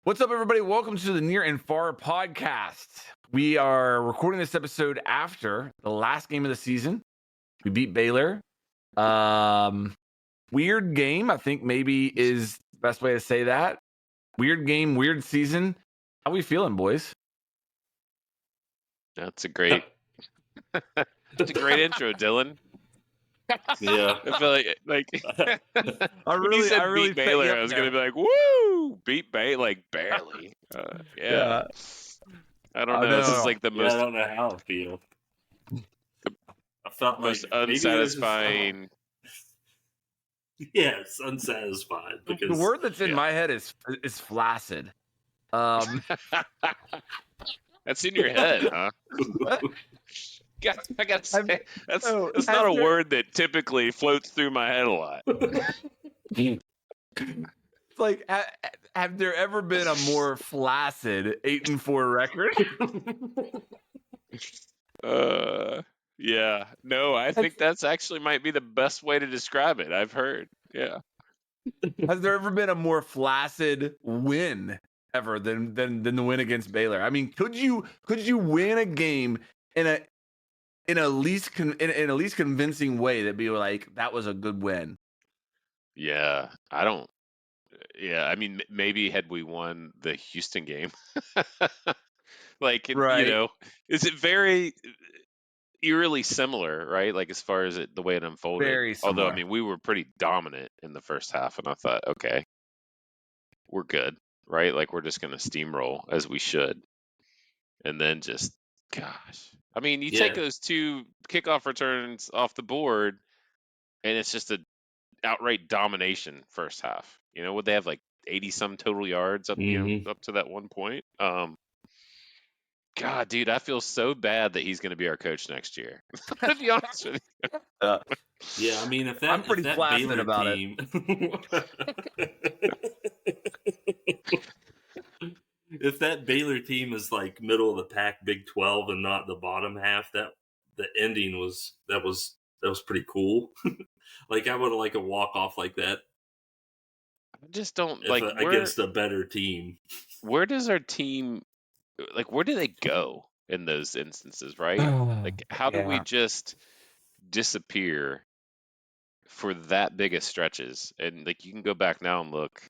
What's up, everybody? Welcome to the Near and Far podcast. We are recording this episode after the last game of the season. We beat Baylor. Weird game, I think maybe is the best way to say that. Weird game, weird season. How we feeling, boys? That's a great intro, Dylan. Yeah. I feel like when you said beat Baylor, I was gonna be like, "Woo, beat Baylor!" Like barely. Yeah. I don't know. This is like the most. I don't know how I feel. I felt most like unsatisfying. Yes, unsatisfied. Because the word that's in my head is flaccid. That's in your head, huh? I gotta say, that's not a word that typically floats through my head a lot. It's like, have there ever been a more flaccid 8-4 record? Yeah. No, I think that's actually might be the best way to describe it. I've heard. Yeah. Has there ever been a more flaccid win ever than the win against Baylor? I mean, could you win a game in a least convincing way that be like that was a good win? Yeah, I mean, maybe had we won the Houston game, like, right. is it very eerily similar, right? Like as far as the way it unfolded. Very similar. Although, I mean, we were pretty dominant in the first half, and I thought, okay, we're good, right? Like we're just going to steamroll as we should, and then just, gosh, I mean, you take those two kickoff returns off the board, and it's just an outright domination first half. Would they have like 80 some total yards up, up to that one point? God, dude, I feel so bad that he's going to be our coach next year. To be honest with you. Yeah, I mean, if that I'm pretty flaccid Baylor about team, if that Baylor team is like middle of the pack, Big 12, and not the bottom half, that the ending was pretty cool. Like I would have liked a walk off like that. I just don't against a better team. Where does our team, like, where do they go in those instances, right? Like, how do we just disappear for that big of stretches? And like, you can go back now and look.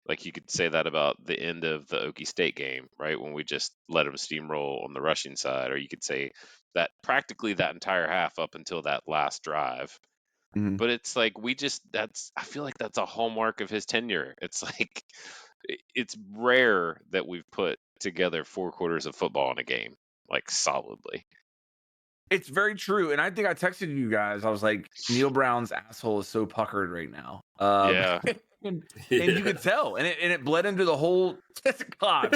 Like, you could say that about the end of the Okie State game, right? When we just let them steamroll on the rushing side. Or you could say that practically that entire half up until that last drive. Mm-hmm. But it's like I feel like that's a hallmark of his tenure. It's like, it's rare that we've put together 4 quarters of football in a game, like solidly. It's very true. And I think I texted you guys. I was like, Neil Brown's asshole is so puckered right now. Yeah. And you could tell. And it bled into the whole God.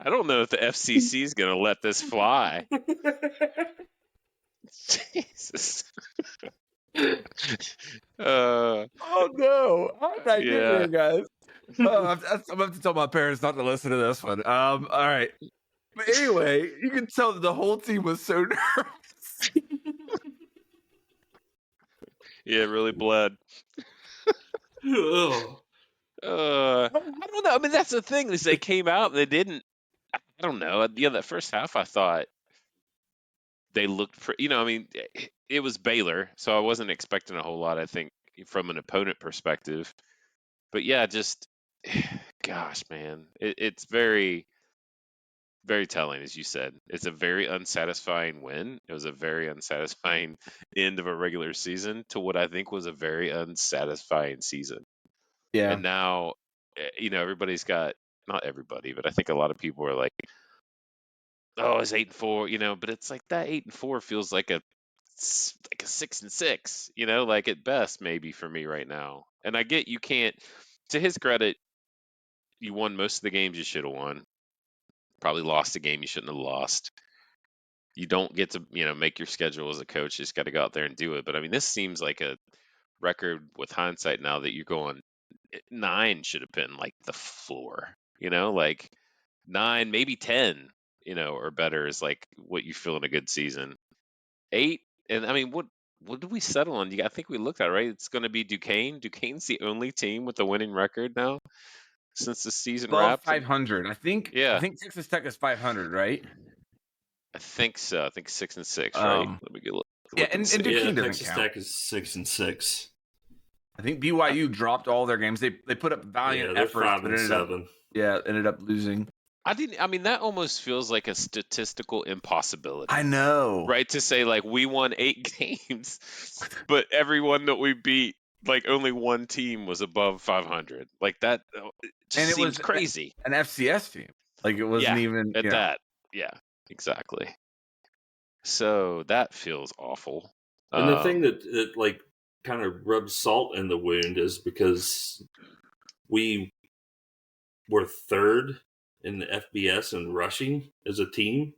I don't know if the FCC is going to let this fly. Jesus. Oh no! I'm not getting here, guys. I'm going to have to tell my parents not to listen to this one. All right. But anyway, you can tell that the whole team was so nervous. Yeah, it really bled. I don't know. I mean, that's the thing is they came out and they didn't. I don't know. That first half, I thought they looked for. I mean, it was Baylor, so I wasn't expecting a whole lot. I think from an opponent perspective, but yeah, just gosh, man, it's very, very telling, as you said. It's a very unsatisfying win. It was a very unsatisfying end of a regular season to what I think was a very unsatisfying season. Yeah. And now, everybody's got, not everybody, but I think a lot of people are like, oh, it's 8-4, but it's like that 8-4 feels like a 6-6, like at best maybe for me right now. And I get you can't, to his credit, you won most of the games you should have won. Probably lost a game you shouldn't have lost. You don't get to, make your schedule as a coach. You just got to go out there and do it. But I mean, this seems like a record with hindsight now that you're going 9 should have been like the floor, like 9, maybe 10, or better is like what you feel in a good season. 8, and I mean, what did we settle on? I think we looked at it, right. It's going to be Duquesne. Duquesne's the only team with a winning record now since the season Above wrapped. 500. I think Yeah, Texas Tech is 500, right? I think so. I think 6-6, right? Let me get Yeah, look and and see. Duquesne Yeah, doesn't Texas count. Tech is 6-6. I think BYU dropped all their games. They put up valiant Yeah, they're efforts, but ended up losing. I mean, that almost feels like a statistical impossibility. I know, right? To say like we won 8 games, but everyone that we beat, like only one team was above 500. Like that just and it seems was crazy. an FCS team. Like it wasn't even at that. Yeah, exactly. So that feels awful. And the thing that like kind of rubs salt in the wound is because we were third in the FBS in rushing as a team.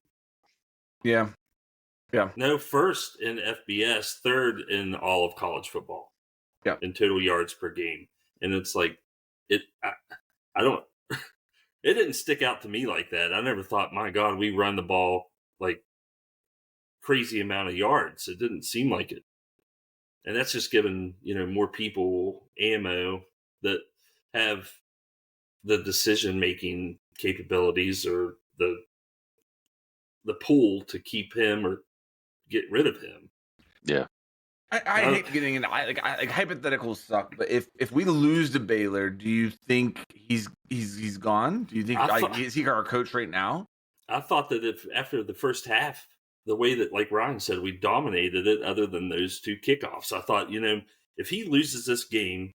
Yeah. No, first in FBS, third in all of college football. Yeah. In total yards per game. And it's like I don't it didn't stick out to me like that. I never thought, my God, we run the ball like crazy amount of yards. It didn't seem like it. And that's just giving, more people ammo that have the decision making capabilities or the pull to keep him or get rid of him. Yeah. I hate getting into like hypotheticals suck, but if we lose to Baylor, do you think he's gone? Do you think is he our coach right now? I thought that if after the first half, the way that, like Ryan said, we dominated it, other than those 2 kickoffs, I thought, if he loses this game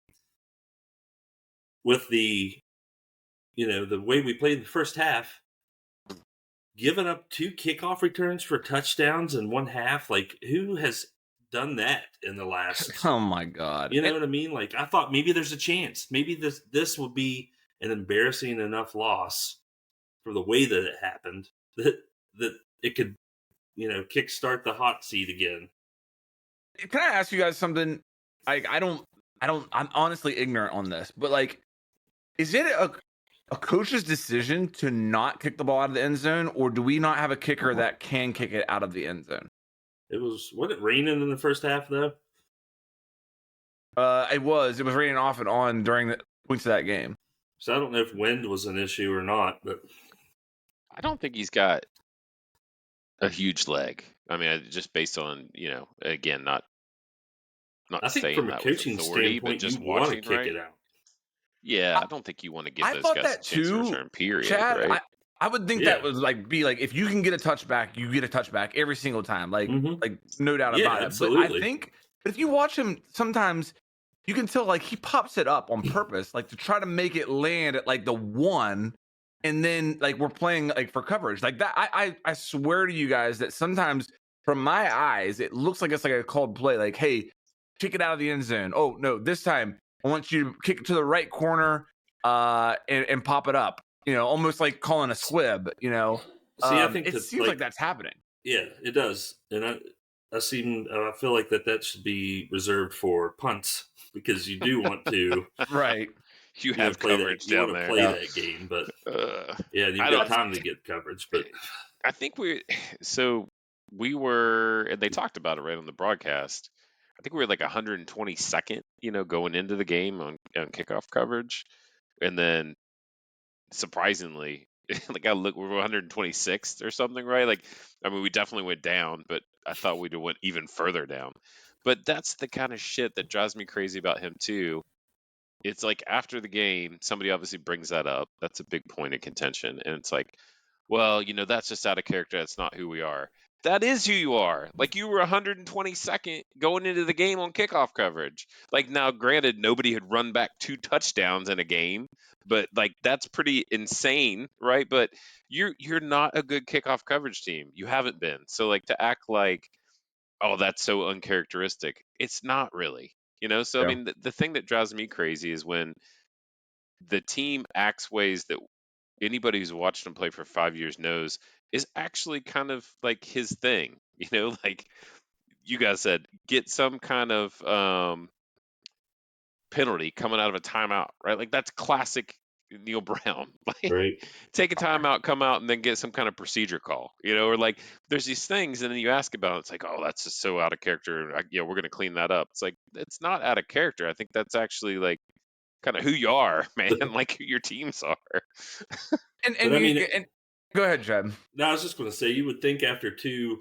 with the way we played in the first half, giving up 2 kickoff returns for touchdowns in one half, like who has done that in the last? Oh my God! You know what I mean? Like I thought maybe there's a chance. Maybe this will be an embarrassing enough loss for the way that it happened that it could, kickstart the hot seat again. Can I ask you guys something? I'm honestly ignorant on this, but like, is it a coach's decision to not kick the ball out of the end zone, or do we not have a kicker that can kick it out of the end zone? Wasn't it raining in the first half though? It was raining off and on during the points of that game. So I don't know if wind was an issue or not, but I don't think he's got a huge leg. I mean, just based on, again, not I think saying from a that coaching with authority, standpoint, but just you want to watching, kick right? it out. Yeah, I don't think you want to give I those thought guys that a chance to too, return, period, Chad. right? I would think that was be like, if you can get a touchback, you get a touchback every single time. Like no doubt about it. Absolutely. But I think if you watch him, sometimes you can tell like he pops it up on purpose, like to try to make it land at like the 1, and then like we're playing like for coverage. Like that, I swear to you guys that sometimes from my eyes, it looks like it's like a called play, like, hey, kick it out of the end zone. Oh no, this time I want you to kick it to the right corner and pop it up. Almost like calling a squib. See, I think it seems like that's happening. Yeah, it does, and I feel like that should be reserved for punts, because you do want to right. You have coverage down there. You want to play that game, but you've got time to get coverage. But I think we were, and they talked about it right on the broadcast. I think we were like 122nd, going into the game on kickoff coverage, and then surprisingly, like we were 126th or something, right? Like, I mean, we definitely went down, but I thought we'd have went even further down. But that's the kind of shit that drives me crazy about him too. It's like after the game, somebody obviously brings that up. That's a big point of contention, and it's like, well, that's just out of character. That's not who we are. That is who you are. Like, you were 122nd going into the game on kickoff coverage. Like, now, granted, nobody had run back 2 touchdowns in a game, but like that's pretty insane, right? But you're not a good kickoff coverage team. You haven't been. So like to act like, oh, that's so uncharacteristic. It's not really. So I mean, the thing that drives me crazy is when the team acts ways that anybody who's watched him play for 5 years knows is actually kind of like his thing. Like you guys said, get some kind of penalty coming out of a timeout, right? Like that's classic Neil Brown. Like, Right. take a timeout, come out, and then get some kind of procedure call. Or like there's these things, and then you ask about it, it's like, oh, that's just so out of character. We're going to clean that up. It's like, it's not out of character. I think that's actually like kind of who you are, man, like who your teams are. And But I mean, go ahead, Chad. no, I was just going to say, you would think after 2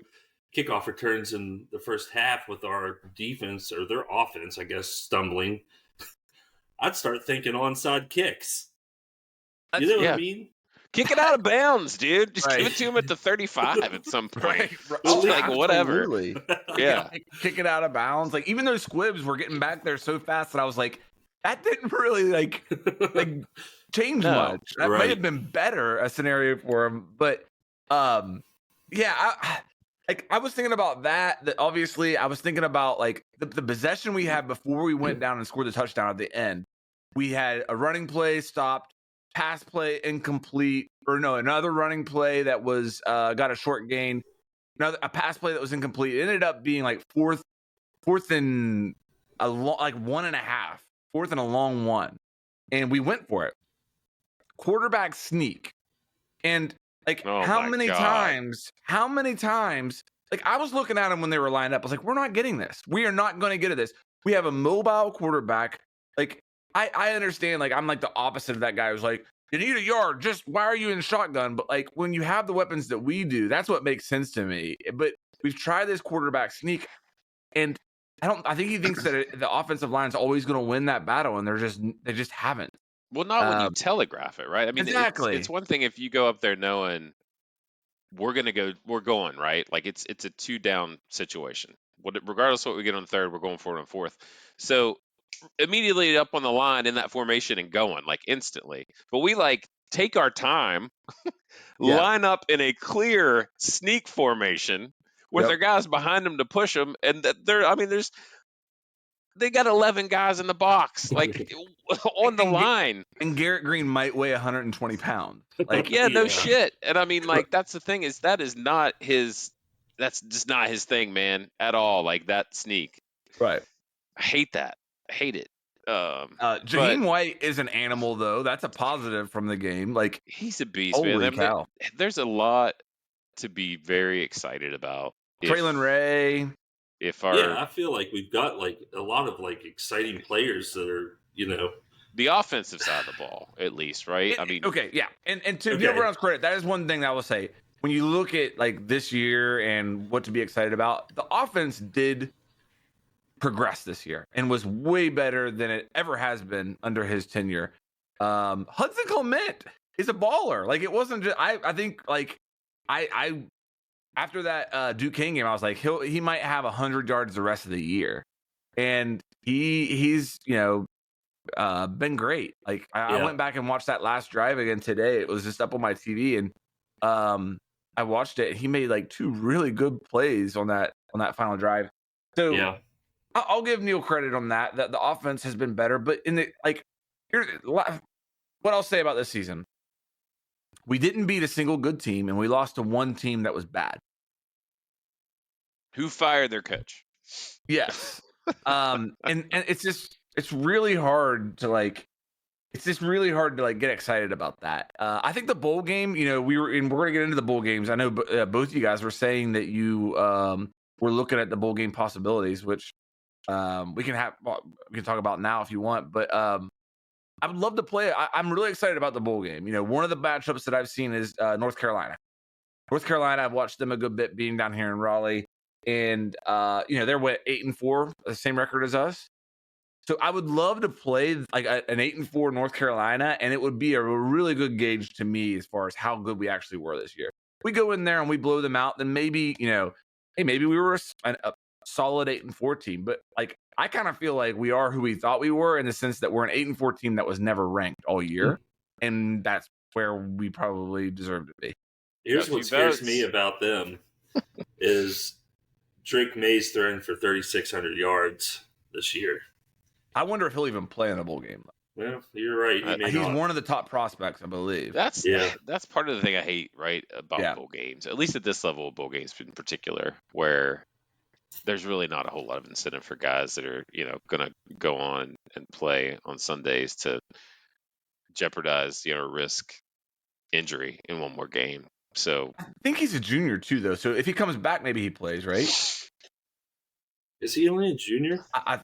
kickoff returns in the first half with our defense, or their offense, I guess, stumbling, I'd start thinking onside kicks. You know what I mean? Kick it out of bounds, dude. Just give Right. it to him at the 35 at some point. Right. Just like whatever. Absolutely. Yeah. Kick it out of bounds. Like, even those squibs were getting back there so fast that I was like, that didn't really like change much. That might have been better a scenario for him, but yeah, I was thinking about that. That obviously, I was thinking about like the possession we had before we went down and scored the touchdown at the end. We had a running play stopped, pass play incomplete, or no, another running play that was got a short gain, a pass play that was incomplete. It ended up being like fourth and a like 1.5, fourth and a long one, and we went for it. Quarterback sneak, and like how many times? Like, I was looking at them when they were lined up. I was like, we're not getting this. We are not going to get to this. We have a mobile quarterback. Like, I understand. Like, I'm like the opposite of that guy who's like, you need a yard. Just why are you in shotgun? But like, when you have the weapons that we do, that's what makes sense to me. But we've tried this quarterback sneak, and I think he thinks that the offensive line is always going to win that battle, and they just haven't. Well, not when you telegraph it, right? I mean, exactly. It's one thing if you go up there knowing we're going, right? Like it's a 2-down situation. Regardless of what we get on third, we're going for it on fourth. So immediately up on the line in that formation and going like instantly. But we like take our time, line up in a clear sneak formation with their guys behind them to push them, and they got 11 guys in the box, like on the line. And Garrett Green might weigh 120 pounds. Like, no shit. And I mean, like, that's the thing is that's just not his thing, man, at all. Like that sneak. Right. I hate that. I hate it. Jaheim White is an animal, though. That's a positive from the game. Like, he's a beast, man. There's a lot to be very excited about. Traylon Ray. I feel like we've got like a lot of like exciting players that are, the offensive side of the ball, at least, right? And to Neil Brown's credit, that is one thing that I will say. When you look at like this year and what to be excited about, the offense did progress this year and was way better than it ever has been under his tenure. Hudson Clement is a baller. Like, it wasn't just I think like I after that Duquesne game, I was like, he might have 100 yards the rest of the year, and he's been great. Like, I went back and watched that last drive again today. It was just up on my TV, and I watched it. He made like 2 really good plays on that final drive. So I'll give Neil credit on that. That the offense has been better, but here's what I'll say about this season: we didn't beat a single good team, and we lost to one team that was bad. Who fired their coach? Yes. And it's really hard to get excited about that. I think the bowl game, we're going to get into the bowl games. I know both of you guys were saying that you were looking at the bowl game possibilities, which we can talk about now if you want, but I would love to play it. I'm really excited about the bowl game. One of the matchups that I've seen is North Carolina. I've watched them a good bit being down here in Raleigh. And they're 8-4, the same record as us. So I would love to play like an 8-4 North Carolina, and it would be a really good gauge to me as far as how good we actually were this year. We go in there and we blow them out, then maybe maybe we were a solid 8-4 team. But like, I kind of feel like we are who we thought we were, in the sense that we're an 8-4 team that was never ranked all year, and that's where we probably deserve to be. Here's what scares me about them is Drake May's throwing for 3,600 yards this year. I wonder if he'll even play in a bowl game. Well, you're right. He's one of the top prospects, I believe. That's part of the thing I hate, right, about bowl games, at least at this level of bowl games in particular, where there's really not a whole lot of incentive for guys that are, going to go on and play on Sundays to jeopardize, risk injury in one more game. So I think he's a junior too, though. So if he comes back, maybe he plays, right? Is he only a junior? I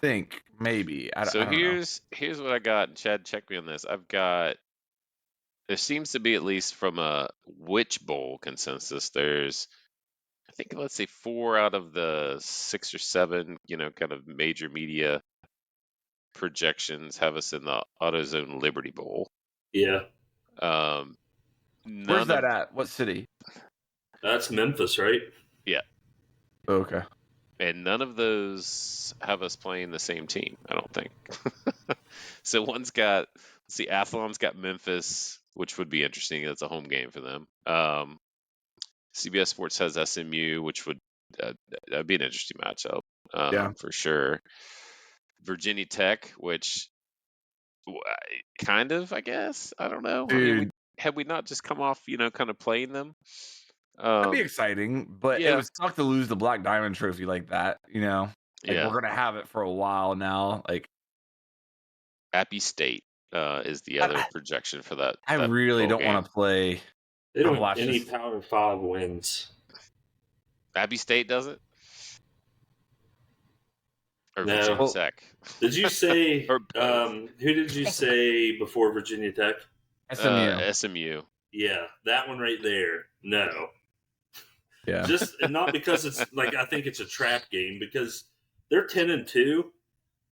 think maybe. I so don't know. here's what I got. Chad, check me on this. There seems to be, at least from a which bowl consensus, there's, I think, let's say 4 out of the 6 or 7, kind of major media projections have us in the AutoZone Liberty Bowl. Yeah. Um, Where's that at? What city? That's Memphis, right? Yeah. Okay. And none of those have us playing the same team, I don't think. So one's got, let's see, Athlon's got Memphis, which would be interesting. That's a home game for them. CBS Sports has SMU, which would that'd be an interesting matchup, for sure. Virginia Tech, which kind of, I guess, I don't know. Dude. I mean, had we not just come off, kind of playing them? That'd be exciting, but it would suck to lose the Black Diamond Trophy like that. Like we're gonna have it for a while now. Like Appy State is the other projection for that. I really don't want to play. They don't have any Power 5 wins. Appy State does it? Or No. Virginia Tech? Did you say who did you say before Virginia Tech? SMU. Yeah, that one right there. No. Yeah. Just not because it's like I think it's a trap game, because they're 10-2,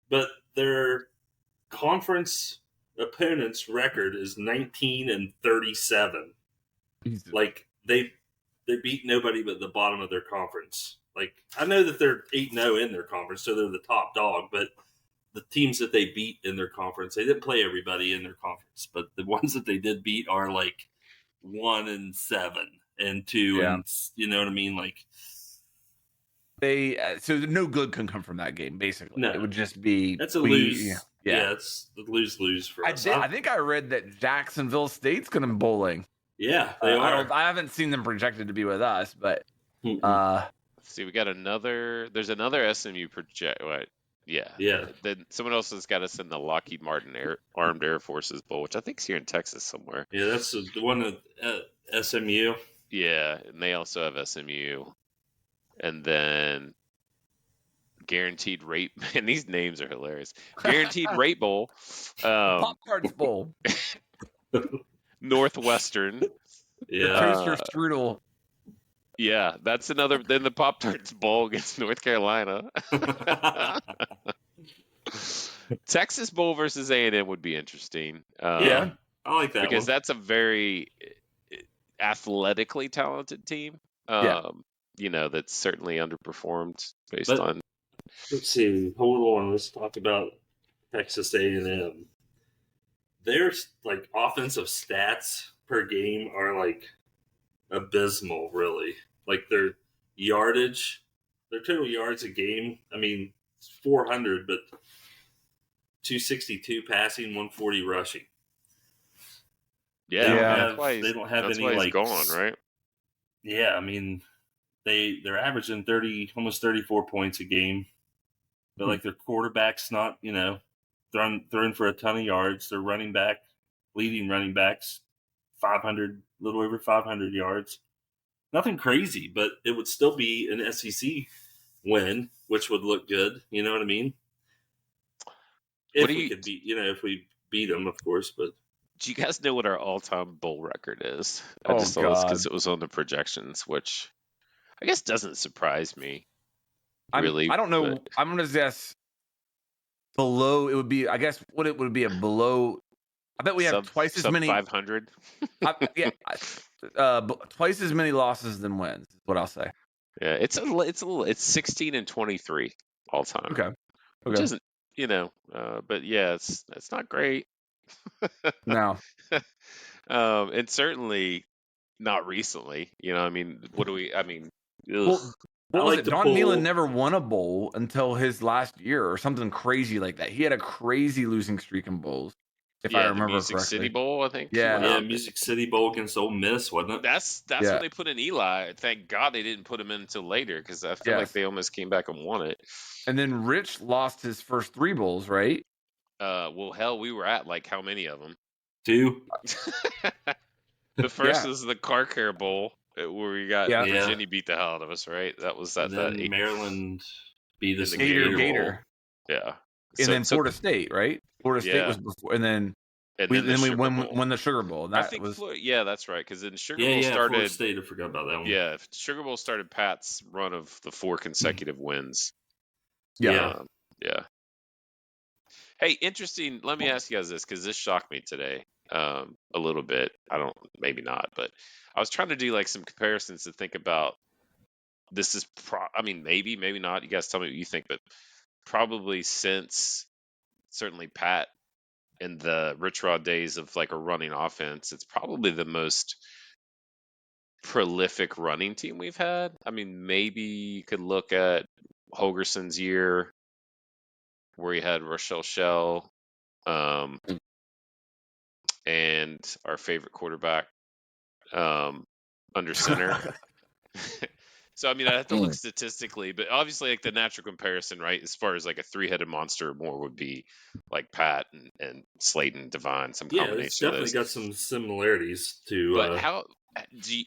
but their conference opponent's record is 19-37. Like they beat nobody but the bottom of their conference. Like I know that they're 8-0 in their conference, so they're the top dog, but the teams that they beat in their conference, they didn't play everybody in their conference, but the ones that they did beat are like 1-7 and 2, and you know what I mean? Like they so no good can come from that game. Basically, no. It would just be that's a lose. Yeah, it's a lose for us. I think I read that Jacksonville State's going to be bowling. Yeah, they are. I haven't seen them projected to be with us, but see, we got there's another SMU project. What? Yeah. Then someone else has got us in the Lockheed Martin Armed Air Forces Bowl, which I think is here in Texas somewhere. Yeah, that's the one at SMU. Yeah, and they also have SMU. And then Guaranteed Rate, man, these names are hilarious. Guaranteed Rate Bowl. Pop-Tarts Bowl. Northwestern. Yeah. Toaster Strudel. Yeah, that's another. Then the Pop-Tarts Bowl against North Carolina. Texas Bowl versus A&M would be interesting. I like that because one. that's a very athletically talented team. That's certainly underperformed based on. Let's see. Hold on. Let's talk about Texas A&M. Their like offensive stats per game are like abysmal, really. Like their yardage, their total yards a game, I mean, it's 400, but 262 passing, 140 rushing. Yeah, they don't have any like gone, right? Yeah, I mean, they're averaging almost 34 points a game, but like their quarterback's not, throwing for a ton of yards. Their leading running backs, 500, little over 500 yards. Nothing crazy, but it would still be an SEC win, which would look good. You know what I mean? If we beat them, of course. But do you guys know what our all-time bowl record is? I just saw this because it was on the projections, which I guess doesn't surprise me. Really, I don't know. But I'm gonna guess below. It would be. I guess what it would be a below. I bet we have twice as many. 500. Twice as many losses than wins. Is what I'll say. Yeah, it's 16-23 all time. Okay. Which isn't, but yeah, it's not great. No. And certainly not recently. I mean, Well, what was it? Don Nehlen never won a bowl until his last year or something crazy like that. He had a crazy losing streak in bowls. If I remember Music correctly. City Bowl, I think. Yeah, Music City Bowl against Ole Miss, wasn't it? That's when they put in Eli. Thank God they didn't put him in until later, because I feel like they almost came back and won it. And then Rich lost his first 3 bowls, right? Well, hell, we were at like how many of them? 2. The first Yeah. was the Car Care Bowl where we got Yeah. Virginia beat the hell out of us, right? That was that. And then Maryland beat us the in the Gator. Yeah. And then Florida State, right? Florida State was before, and then we won the Sugar Bowl. I think yeah, that's right. Because then Sugar Bowl started. Florida State. I forgot about that one. Yeah, Sugar Bowl started Pat's run of the 4 consecutive wins. Yeah. Yeah. Hey, interesting. Let me ask you guys this, because this shocked me today a little bit. Maybe not, but I was trying to do like some comparisons to think about. This is, maybe not. You guys tell me what you think, but probably since certainly Pat in the Rich Rod days of like a running offense, it's probably the most prolific running team we've had. I mean, maybe you could look at Holgerson's year where he had Rochelle Shell and our favorite quarterback under center. So, I mean, I have to look statistically, but obviously, like the natural comparison, right, as far as like a 3-headed monster or more would be like Pat and Slayton, Devine, some combination it's definitely of those. got some similarities to. But how do you,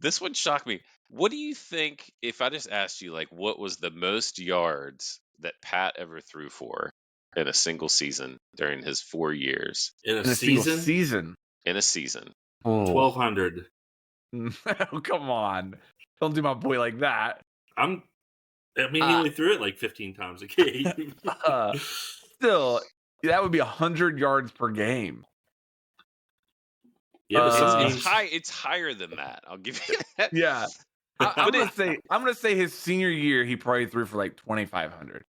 this one shocked me. What do you think if I just asked you, like, what was the most yards that Pat ever threw for in a single season during his 4 years? In a season? In a season. 1,200. Oh, come on. Don't do my boy like that. He only threw it like 15 times a game. Still, that would be 100 yards per game. Yeah, but it's higher than that. I'll give you that. Yeah. I'm gonna say his senior year he probably threw for like 2,500.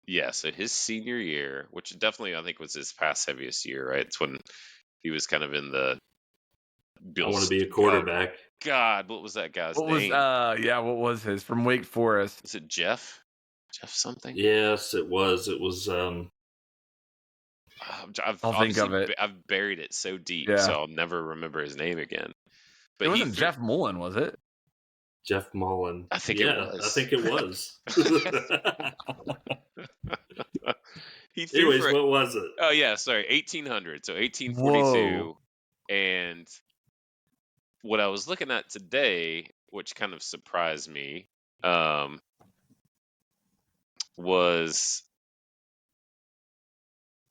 Yeah, so his senior year, which definitely I think was his pass heaviest year, right? It's when he was kind of in the I want to be a quarterback. God, what was that guy's name? What was his from Wake Forest? Is it Jeff? Jeff something? Yes, it was. It was I'll think of it. I've buried it so deep, Yeah. so I'll never remember his name again. But it wasn't Jeff Mullen, was it? Jeff Mullen. I think it was. I think it was. Anyways, what was it? Oh yeah, sorry, 1,800. So 1,842. Whoa. And what I was looking at today, which kind of surprised me, was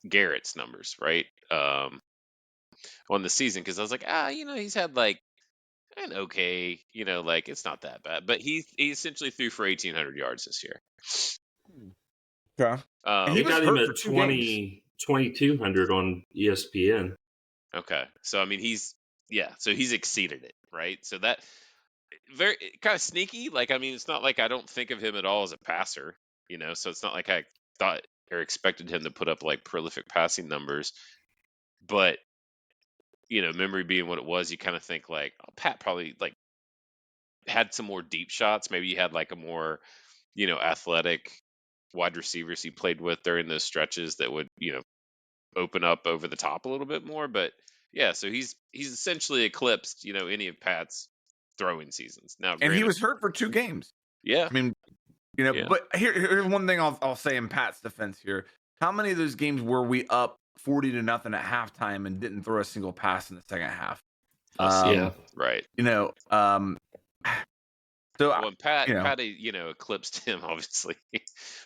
Garrett's numbers, right? On the season, because I was like, he's had like an okay, like it's not that bad, but he essentially threw for 1,800 yards this year. Okay. He got him at 2,200 on ESPN. Okay, so I mean so he's exceeded it, right? So that very kind of sneaky. Like, I mean, it's not like I don't think of him at all as a passer, so it's not like I thought or expected him to put up like prolific passing numbers, but memory being what it was, you kind of think like, oh, Pat probably like had some more deep shots. Maybe he had like a more, athletic wide receivers he played with during those stretches that would, open up over the top a little bit more. But yeah, so he's essentially eclipsed, any of Pat's throwing seasons. Now, and he was hurt for 2 games. Yeah. I mean, but here's one thing I'll say in Pat's defense here. How many of those games were we up 40-0 at halftime and didn't throw a single pass in the second half? Right. So when Pat eclipsed him, obviously,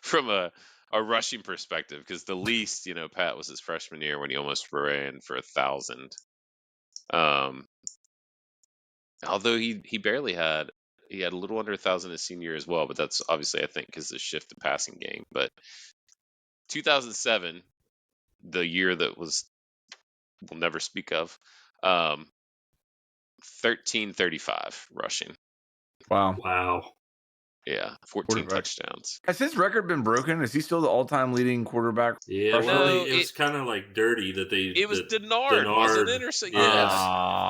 from a rushing perspective, because the least, Pat was his freshman year when he almost ran for 1,000. Although he barely had, he had a little under 1,000 his senior year as well, but that's obviously, I think, because of the shift to passing game. But 2007, the year that we'll never speak of, 1,335 rushing. Wow. Yeah, 14 touchdowns. Has his record been broken? Is he still the all-time leading quarterback? Yeah, well, it was kind of like dirty that they. It was Denard, wasn't it? Or so, yes,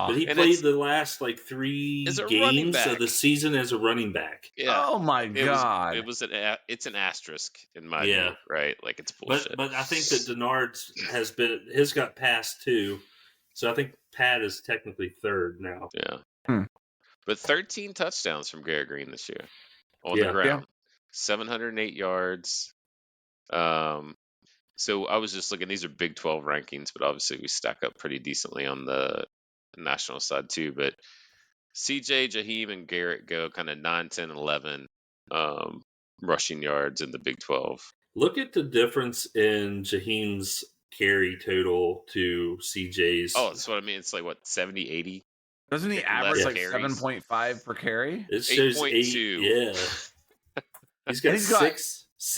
but he played the last like 3 games of the season as a running back. Yeah. Oh my god! It's an asterisk in my view, right? Like it's bullshit. But I think that Denard's has got passed too, so I think Pat is technically third now. Yeah. But 13 touchdowns from Garrett Green this year on the ground. 708 yards. So I was just looking. These are Big 12 rankings, but obviously we stack up pretty decently on the national side too. But CJ, Jaheim, and Garrett go kind of 9, 10, and 11 rushing yards in the Big 12. Look at the difference in Jaheim's carry total to CJ's. Oh, that's what I mean. It's like, what, 70, 80? Doesn't he Less average like carries. 7.5 per carry? It shows 8.2. Yeah. He's got,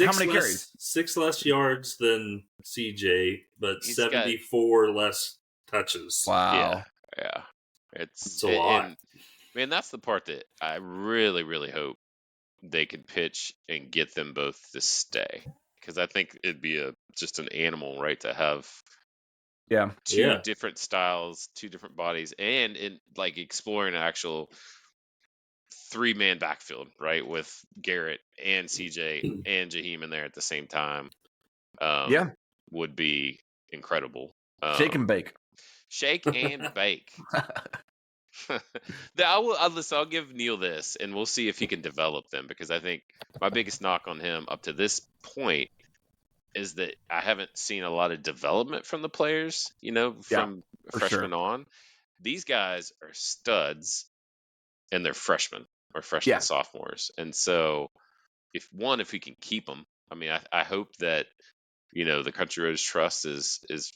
how many carries? 6 less yards than CJ, but He's 74 less touches. Wow. Yeah. It's a lot. And, man, that's the part that I really, really hope they can pitch and get them both to stay. Because I think it'd be just an animal, right, to have two different styles, 2 different bodies, and in like exploring an actual 3-man backfield, right, with Garrett and CJ and Jaheim in there at the same time. Would be incredible. Shake and bake. Shake and bake. I'll give Neil this, and we'll see if he can develop them, because I think my biggest knock on him up to this point is that I haven't seen a lot of development from the players, from freshmen on. These guys are studs, and they're freshmen or freshman sophomores. And so if we can keep them, I mean, I hope that, the Country Roads Trust is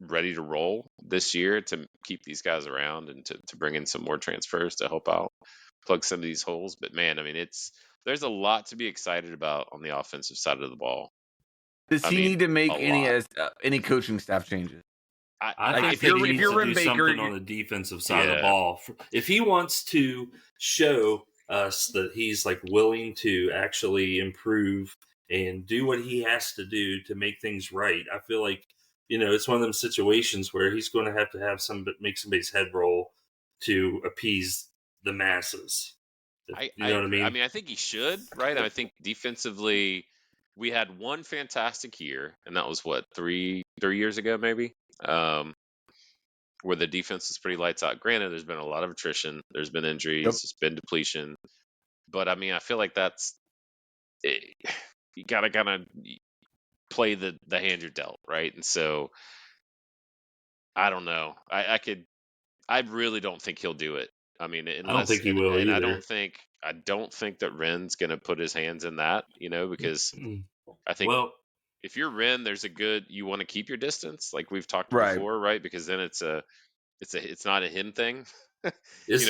ready to roll this year to keep these guys around and to bring in some more transfers to help out plug some of these holes. But man, I mean, there's a lot to be excited about on the offensive side of the ball. Does he need to make any coaching staff changes? I think if you're in Baker, something on the defensive side of the ball. If he wants to show us that he's like willing to actually improve and do what he has to do to make things right, I feel like it's one of them situations where he's going to have make somebody's head roll to appease the masses. You know what I mean? I mean, I think he should, right? I think defensively, we had one fantastic year, and that was what, 3 years ago, maybe, where the defense is pretty lights out. Granted, there's been a lot of attrition, there's been injuries, it's been depletion, but I mean, I feel like you gotta kind of play the hand you're dealt, right? And so I don't know. I really don't think he'll do it. I mean, I don't think he will either. I don't think that Ren's going to put his hands in that, because I think if you're Ren, you want to keep your distance, like we've talked before, right? Because then it's not a him thing. Is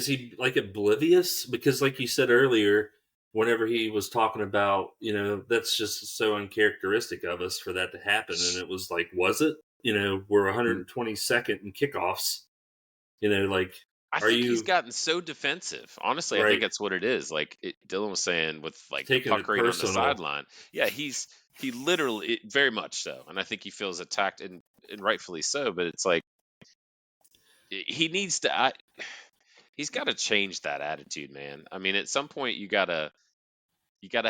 he like oblivious? Because like you said earlier, whenever he was talking about, that's just so uncharacteristic of us for that to happen. And it was like, was it? We're 122nd in kickoffs. I think he's gotten so defensive. Honestly, I think that's what it is. Like Dylan was saying, with like puckering on the sideline. Yeah, he literally, very much so. And I think he feels attacked, and rightfully so. But it's like he needs to. He's got to change that attitude, man. I mean, at some point you gotta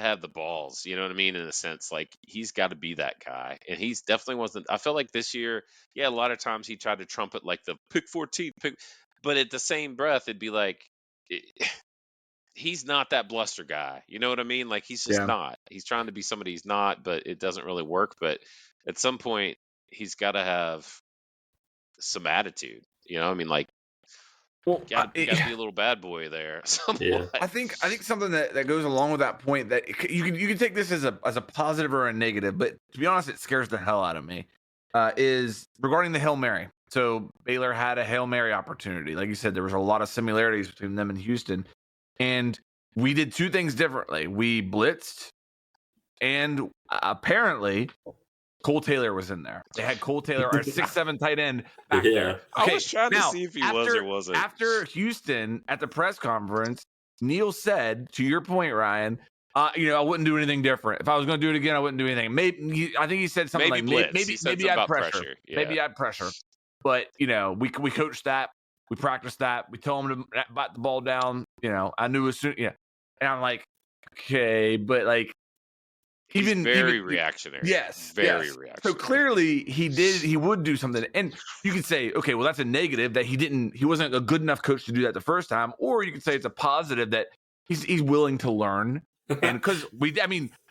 have the balls, you know what I mean? In a sense, like he's got to be that guy, and he's definitely wasn't. I feel like this year, a lot of times he tried to trumpet like the pick 14 pick, but at the same breath, it'd be like he's not that bluster guy. You know what I mean? Like he's just not. He's trying to be somebody he's not, but it doesn't really work. But at some point, he's got to have some attitude. You know, I mean, like. Well, you gotta be a little bad boy there. I think something that goes along with that point, that you can take this as a positive or a negative, but to be honest, it scares the hell out of me. Is regarding the Hail Mary. So Baylor had a Hail Mary opportunity. Like you said, there was a lot of similarities between them and Houston, and we did 2 things differently. We blitzed, and apparently Cole Taylor was in there. They had Cole Taylor, our 6'7" tight end, back there. Okay, I was trying to see if he was or wasn't. After Houston, at the press conference, Neil said, to your point, Ryan, I wouldn't do anything different. If I was going to do it again, I wouldn't do anything. I think he said something maybe add pressure. Yeah. Maybe add pressure. But, we coached that. We practiced that. We told him to bat the ball down. I knew as soon, And I'm like, okay, but like, He's very reactionary. Yes. Very reactionary. So clearly he would do something. And you could say, okay, well, that's a negative that he wasn't a good enough coach to do that the first time. Or you could say it's a positive that he's willing to learn And because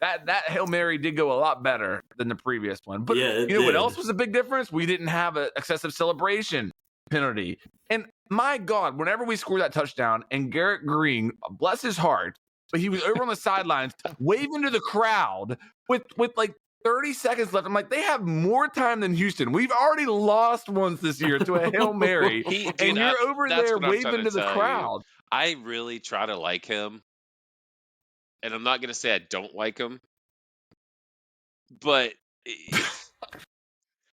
that Hail Mary did go a lot better than the previous one. But Yeah, you know what else was a big difference? We didn't have an excessive celebration penalty. And my God, whenever we scored that touchdown, and Garrett Green, bless his heart, but he was over on the sidelines waving to the crowd with like 30 seconds left. I'm like, they have more time than Houston. We've already lost once this year to a Hail Mary. And you're over there waving to the crowd. I really try to like him. And I'm not going to say I don't like him. But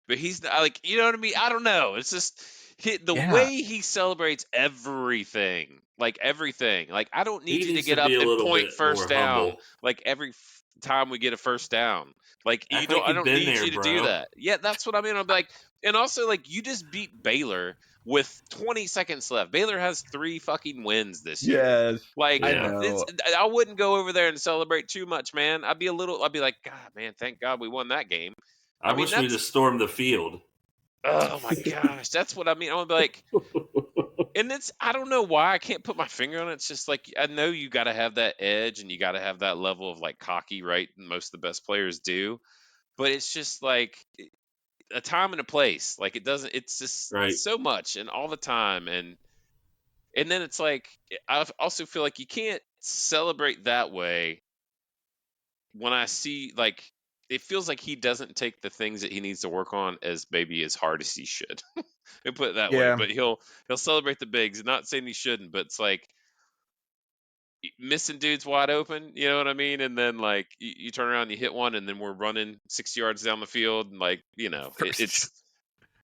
he's not, like, you know what I mean? I don't know. It's just way he celebrates everything. Like everything. Like, I don't need you to get up and point first down. Like every time we get a first down. Like, I don't need you to do that. Yeah, that's what I mean. I'm like, and also, like, you just beat Baylor with 20 seconds left. Baylor has 3 fucking wins this year. Yes, like, I know. I wouldn't go over there and celebrate too much, man. I'd be like, God, man, thank God we won that game. I wish we'd have stormed the field. Oh my gosh, that's what I mean. I'm gonna be like, and I don't know why I can't put my finger on it. It's just like, I know you got to have that edge and you got to have that level of like cocky, right? Most of the best players do, but it's just like a time and a place. Like it's just so much and all the time. And then it's like, I also feel like you can't celebrate that way when I see, like, it feels like he doesn't take the things that he needs to work on as maybe as hard as he should. And put it that way. But he'll celebrate the bigs. Not saying he shouldn't, but it's like missing dudes wide open. You know what I mean? And then like you turn around, and you hit one, and then we're running 6 yards down the field, and like it's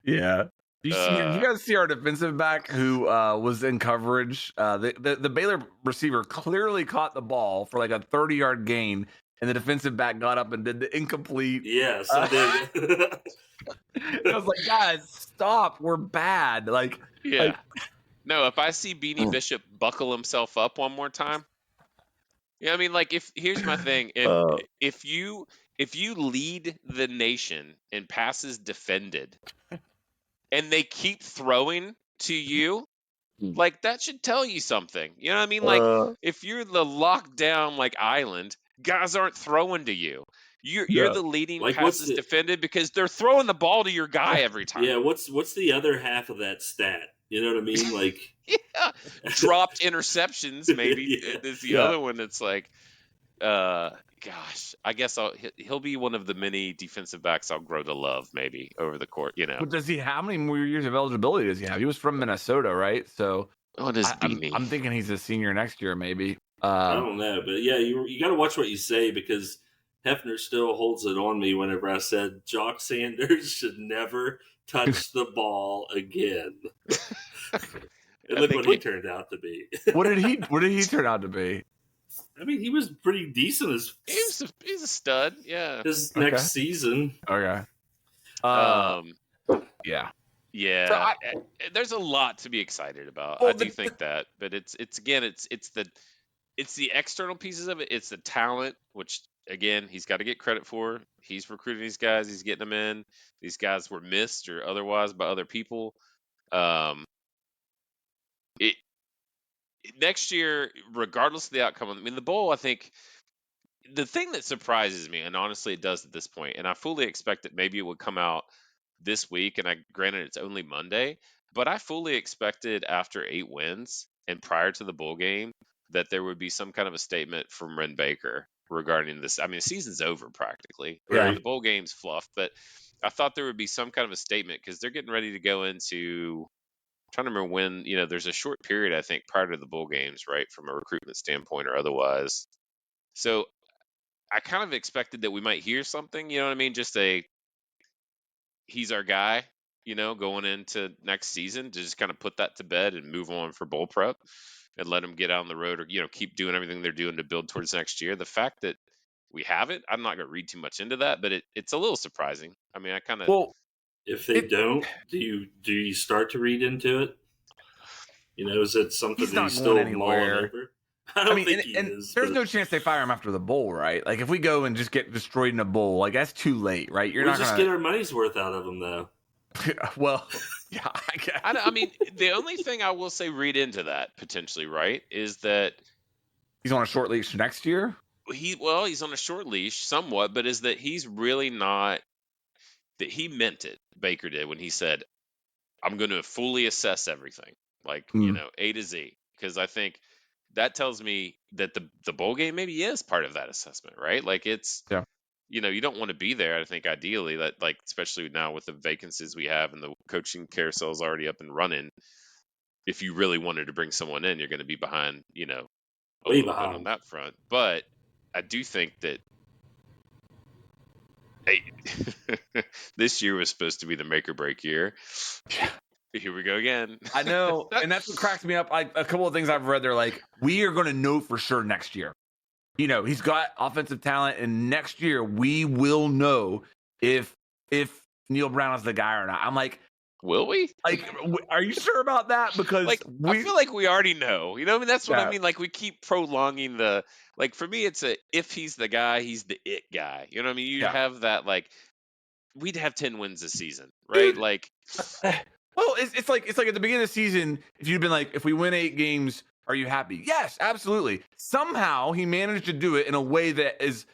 yeah. You guys see our defensive back who was in coverage? The Baylor receiver clearly caught the ball for like a 30-yard gain. And the defensive back got up and did the incomplete. Yes, I did. I was like, guys, stop. We're bad. Like, yeah. Like, no, if I see Beanie Bishop buckle himself up one more time, I mean, like, here's my thing. If you lead the nation in passes defended and they keep throwing to you, like, that should tell you something. You know what I mean? Like, if you're the lockdown, like, island, guys aren't throwing to you. You're the leading passes defended because they're throwing the ball to your guy every time. Yeah, what's the other half of that stat? You know what I mean? Like, dropped interceptions maybe is the other one that's like, gosh, I guess he'll be one of the many defensive backs I'll grow to love maybe over the court. You know, but how many more years of eligibility does he have? He was from Minnesota, right? So I'm thinking he's a senior next year, maybe. I don't know, but yeah, you got to watch what you say because Hefner still holds it on me whenever I said Jock Sanders should never touch the ball again. And look what he turned out to be. What did he turn out to be? I mean, he was pretty decent. He's a stud. Yeah. His next season. Okay. Yeah. Yeah. So there's a lot to be excited about. Well, I do think that, but it's the external pieces of it. It's the talent, which again he's got to get credit for. He's recruiting these guys. He's getting them in. These guys were missed or otherwise by other people. Next year, regardless of the outcome, I mean, the bowl, I think the thing that surprises me, and honestly it does at this point, and I fully expect that maybe it would come out this week, and granted it's only Monday, but I fully expected after 8 wins and prior to the bowl game that there would be some kind of a statement from Ren Baker regarding this. I mean, the season's over practically. Right. The bowl game's fluff, but I thought there would be some kind of a statement because they're getting ready to go into, I'm trying to remember when, there's a short period, I think, prior to the bowl games, right, from a recruitment standpoint or otherwise. So I kind of expected that we might hear something, you know what I mean? Just he's our guy, going into next season, to just kind of put that to bed and move on for bowl prep and let them get out on the road or, keep doing everything they're doing to build towards next year. The fact that we have it, I'm not going to read too much into that, but it's a little surprising. I mean, I kind of... Well, if they don't, do you start to read into it? Is it something that he's still mulling over? I don't think he is. There's no chance they fire him after the bowl, right? Like, if we go and just get destroyed in a bowl, like, that's too late, right? We'll just get our money's worth out of him, though. Well, yeah, I guess. I mean, the only thing I will say read into that, potentially, right, is that... He's on a short leash next year? he's on a short leash somewhat, but is that he's really not that he meant it. Baker did when he said, "I'm going to fully assess everything, like Mm. A to Z," because I think that tells me that the bowl game maybe is part of that assessment, right? Like it's Yeah. you don't want to be there. I think ideally that like especially now with the vacancies we have and the coaching carousel is already up and running. If you really wanted to bring someone in, you're going to be behind, a Way little bit on behind. that front. But I do think that hey, this year was supposed to be the make or break year. Here we go again. I know, and that's what cracks me up. Like a couple of things I've read, they're like, we are going to know for sure next year. He's got offensive talent, and next year we will know if Neil Brown is the guy or not. I'm like, Will we? Are you sure about that? Because Like, I feel like we already know. You know what I mean? That's what I Yeah. mean. Like, we keep prolonging like, for me, it's if he's the guy, he's the it guy. You know what I mean? You Yeah. have that, like, we'd have 10 wins this season, right? Dude. Like, well, it's like at the beginning of the season, if you'd been like, if we win 8 games, are you happy? Yes, absolutely. Somehow he managed to do it in a way that is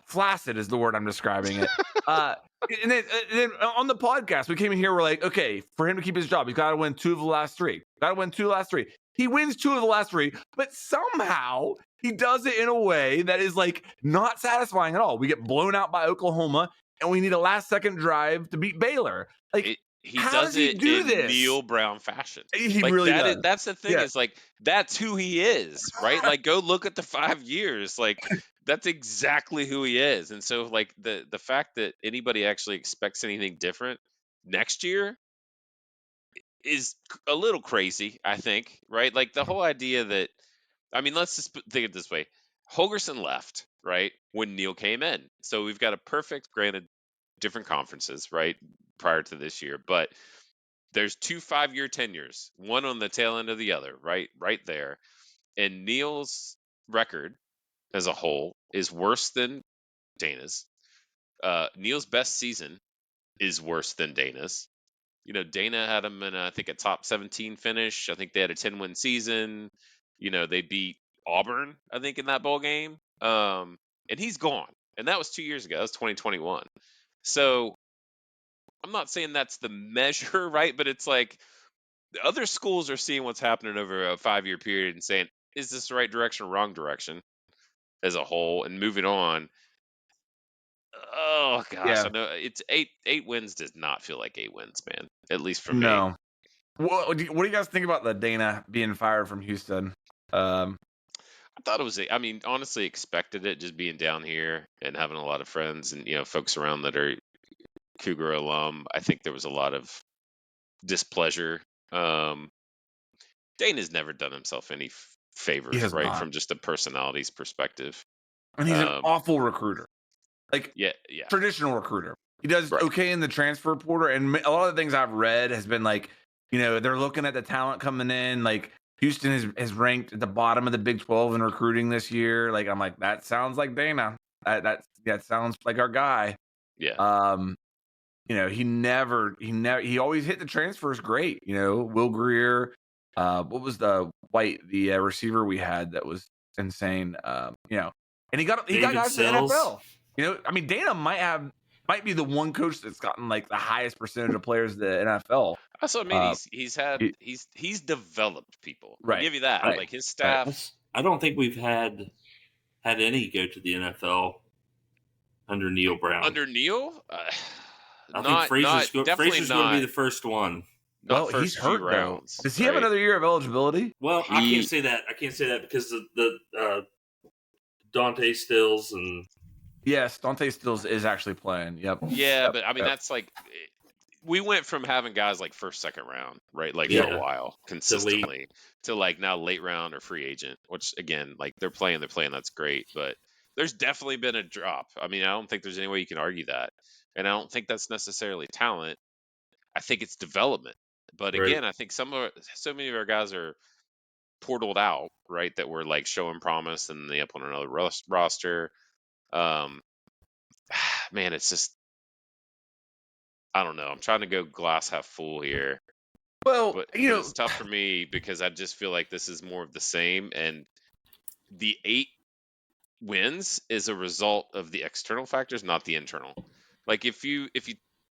flaccid is the word I'm describing it. And then on the podcast, we came in here, we're like, okay, for him to keep his job, he's got to win 2 of the last 3. Got to win 2 of the last 3. He wins 2 of the last 3, but somehow he does it in a way that is like not satisfying at all. We get blown out by Oklahoma, and we need a last-second drive to beat Baylor. Like, he how does he it do in this? Neil Brown fashion. He Like, really does. That's the thing. Yeah. Is like that's who he is, right? Like, go look at the 5 years. Like, that's exactly who he is. And so, like the fact that anybody actually expects anything different next year is a little crazy. I think, right? Like the whole idea that I mean, let's just think it this way: Holgerson left, right, when Neil came in. So we've got a perfect, granted, different conferences, right, prior to this year, but there's 2 5-year tenures, one on the tail end of the other, right there. And Neil's record as a whole is worse than Dana's. Neil's best season is worse than Dana's. Dana had him in, I think, a top 17 finish. I think they had a 10-win season. They beat Auburn, I think, in that bowl game. And he's gone. And that was 2 years ago. That was 2021. So I'm not saying that's the measure, right? But it's like the other schools are seeing what's happening over a 5-year period and saying, is this the right direction or wrong direction as a whole, and moving on. Oh gosh, Yeah. I know it's 8 wins does not feel like 8 wins, man. At least for me. No. What do you guys think about the Dana being fired from Houston? I thought it was. I mean, honestly, expected it. Just being down here and having a lot of friends and folks around that are Cougar alum. I think there was a lot of displeasure. Dana's never done himself any favors, right? Not. From just a personalities perspective. And he's an awful recruiter. Like, yeah. Traditional recruiter. He does okay in the transfer portal, and a lot of the things I've read has been like, they're looking at the talent coming in. Like, Houston is ranked at the bottom of the Big 12 in recruiting this year. Like, I'm like, that sounds like Dana. That sounds like our guy. Yeah. He always hit the transfers great. Will Greer. What was the receiver we had that was insane? And he got guys to the NFL. I mean, Dana might be the one coach that's gotten like the highest percentage of players to the NFL. That's what I mean. He's developed people. Right. I'll give you that. Right. Like his staff. Right. I don't think we've had any go to the NFL under Neil Brown. Under Neil, I think Frazier's going to be the first one. Well, he's hurt rounds. Does he have another year of eligibility? Well, I can't say that. Because the Dante Stills and yes, Dante Stills is actually playing. Yep. Yeah, but I mean that's like we went from having guys like first, second round, right? Like for a while consistently to like now late round or free agent, which again, like they're playing, that's great. But there's definitely been a drop. I mean, I don't think there's any way you can argue that. And I don't think that's necessarily talent. I think it's development. But again, I think so many of our guys are portaled out, right? That were like showing promise and they up on another roster. Man, it's just I don't know. I'm trying to go glass half full here. Well, but it's tough for me because I just feel like this is more of the same. And the wins is a result of the external factors, not the internal. Like if you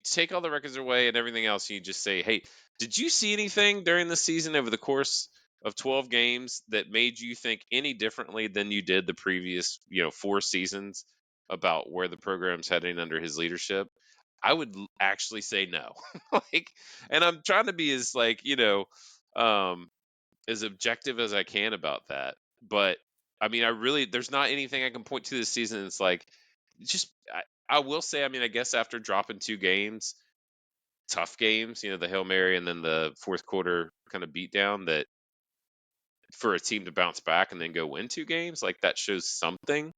take all the records away and everything else, you just say, hey, did you see anything during the season over the course of 12 games that made you think any differently than you did the previous 4 seasons about where the program's heading under his leadership? I would actually say no. Like, and I'm trying to be as as objective as I can about that. But I mean, there's not anything I can point to this season. It's like, just, I will say, I mean, I guess after dropping 2 games, tough games, the Hail Mary and then the fourth quarter kind of beat down, that for a team to bounce back and then go win 2 games, like that shows something.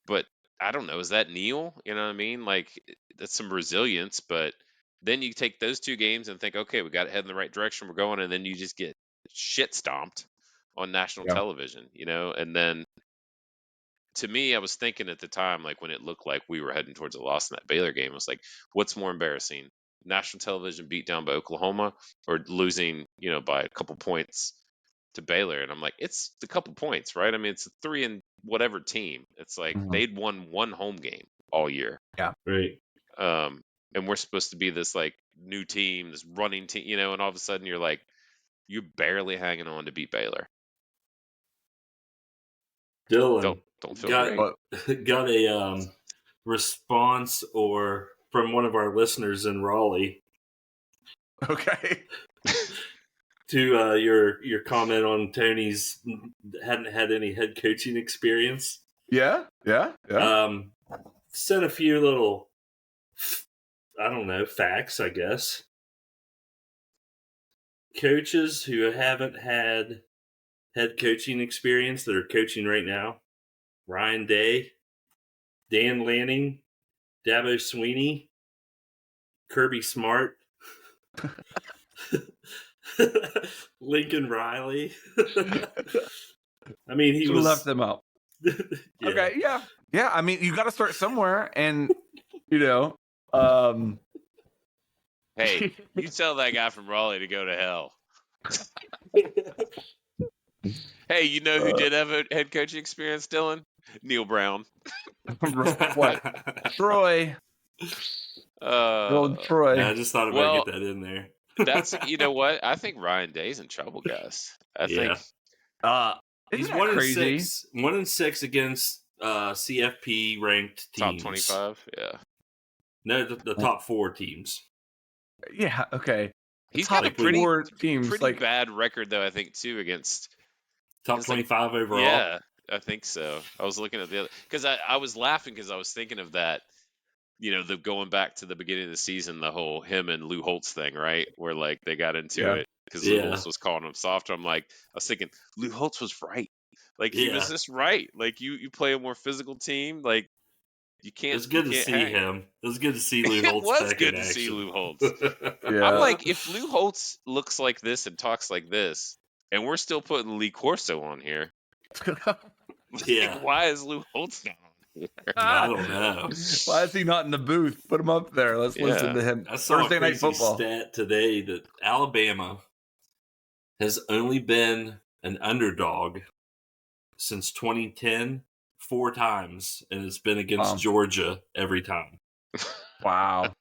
But I don't know, is that Neil? You know what I mean? Like, that's some resilience, but then you take those 2 games and think, okay, we got to head in the right direction, we're going, and then you just get shit stomped on national television, and then to me, I was thinking at the time, like when it looked like we were heading towards a loss in that Baylor game, I was like, what's more embarrassing? National television beat down by Oklahoma, or losing, by a couple points to Baylor? And I'm like, it's the couple points, right? I mean, it's a 3 and whatever team. It's like they'd won 1 home game all year. Yeah. Right. And we're supposed to be this like new team, this running team, and all of a sudden you're like, you're barely hanging on to beat Baylor. Dylan, don't feel great. Got a response from one of our listeners in Raleigh. Okay. To your comment on Tony's hadn't had any head coaching experience. Yeah. Sent a few little, I don't know, facts, I guess. Coaches who haven't had head coaching experience that are coaching right now: Ryan Day, Dan Lanning, Dabo Sweeney, Kirby Smart, Lincoln Riley. I mean, he was left them out. Yeah. Okay, yeah. I mean, you got to start somewhere, and Hey, you tell that guy from Raleigh to go to hell. Hey, you know who did have a head coaching experience, Dylan? Neil Brown. What? Troy. Old Troy. Yeah, I just thought about get that in there. That's what? I think Ryan Day's in trouble, guys. I think. He's 1-6. 1-6 against CFP ranked teams. Top 25. Yeah. No, the top 4 teams. Yeah. Okay. He's got a pretty teams, bad record, though, I think, too, against top 25 overall. Yeah, I think so. I was looking at the other, because I was laughing because I was thinking of that. The going back to the beginning of the season, the whole him and Lou Holtz thing, right? Where like they got into it because Lou Holtz was calling him soft. I was thinking Lou Holtz was right. Like he was just right. Like you play a more physical team, like you can't. It was good to see him. It was good to see Lou Holtz. It was good to see Lou Holtz. I'm like, if Lou Holtz looks like this and talks like this, and we're still putting Lee Corso on here, why is Lou Holtz not? I don't know. Why is he not in the booth? Put him up there. Let's listen to him. I saw Thursday a Night Football stat today that Alabama has only been an underdog since 2010 4 times, and it's been against Georgia every time. Wow.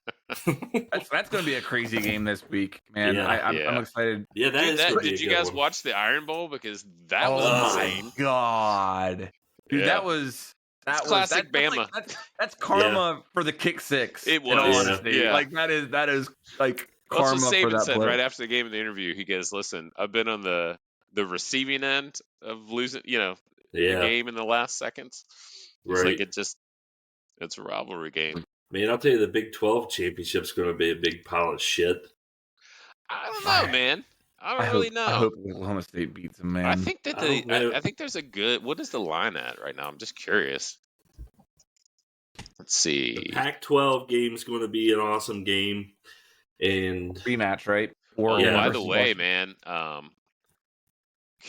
That's going to be a crazy game this week, man. I'm excited. Yeah, did you guys watch the Iron Bowl? Because that was insane. God. Dude, that was classic Bama. That's karma for the kick 6. It was. In all honesty. Like that is like karma That's what Saban for that said play. right after the game in the interview. He goes, "Listen, I've been on the receiving end of losing, the game in the last seconds. It's like it's a rivalry game." Man, I'll tell you, the Big 12 championship's going to be a big pile of shit. I don't know, man. I don't really know. I hope Oklahoma State beats them, man. I think that I think there's a good. What is the line at right now? I'm just curious. Let's see. The Pac-12 game's going to be an awesome game, and rematch, right? By the way, man,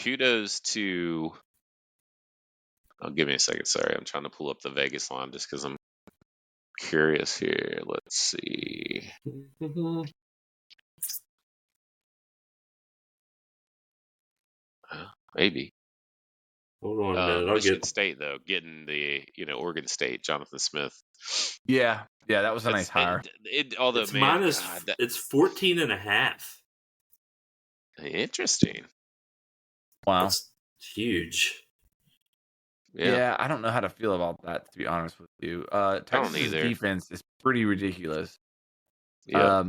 kudos to. Oh, give me a second. Sorry, I'm trying to pull up the Vegas line just because I'm curious here. Let's see. Maybe. Hold on a minute. I'll Michigan get. State though, getting the Oregon State, Jonathan Smith. Yeah, that was a nice That's hire. although It's man, minus. God, It's 14.5. interesting. Wow. That's huge. Yeah, I don't know how to feel about that, to be honest with you. don't Texas's either. defense is pretty ridiculous. Yeah.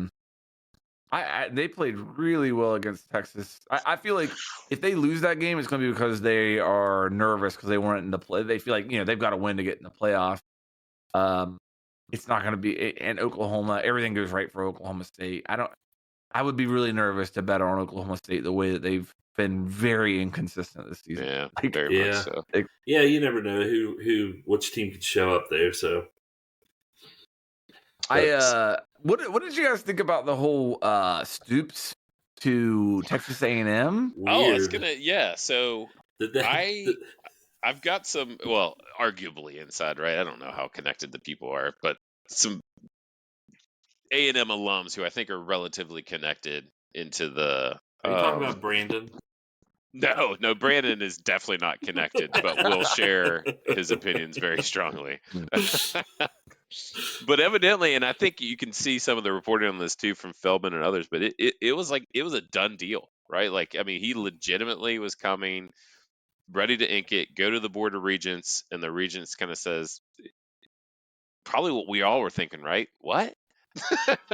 They played really well against Texas. I feel like if they lose that game, it's going to be because they are nervous because they weren't in the play. They feel like they've got to win to get in the playoff. It's not going to be. And Oklahoma, everything goes right for Oklahoma State. I would be really nervous to bet on Oklahoma State the way that they've been very inconsistent this season. Yeah, Like, very much so. Yeah, you never know which team could show up there. So what did you guys think about the whole Stoops to Texas A&M? Oh, I was weird. gonna. Yeah, so Did that- I've got some, well, arguably inside, right? I don't know how connected the people are, but some A&M alums who I think are relatively connected into the. Are you talking about Brandon? No, Brandon is definitely not connected, but will share his opinions very strongly. But evidently, and I think you can see some of the reporting on this too from Feldman and others, but it was like it was a done deal, right? Like, I mean, he legitimately was coming, ready to ink it, go to the Board of Regents, and the Regents kind of says, probably what we all were thinking, right? What?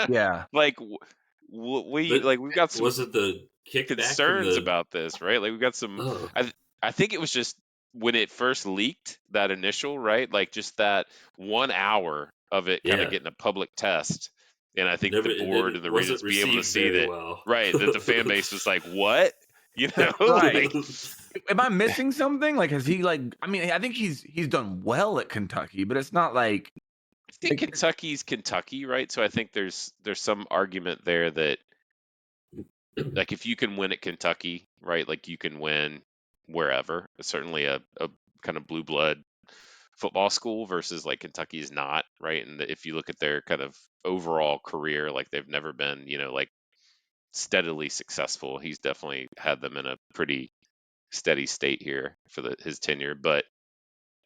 Yeah. Like, But we've got some was it the kickback concerns from the? about this, right? Like, we've got some. Oh, I think it was just when it first leaked, that initial, right? Like, just that 1 hour of it kind of yeah. getting a public test, and I think Never, the board and the Regents wasn't be able to received see very that, well. right? That the fan base was like, what? You know, Right. like, Am I missing something? Like, has he I mean, I think he's done well at Kentucky, but it's not like I think Kentucky's Kentucky, right? So I think there's some argument there that, like, if you can win at Kentucky, right, like you can win wherever. It's certainly a kind of blue blood football school versus like Kentucky is not, right? And if you look at their kind of overall career, like they've never been, like steadily successful. He's definitely had them in a pretty steady state here for his tenure. But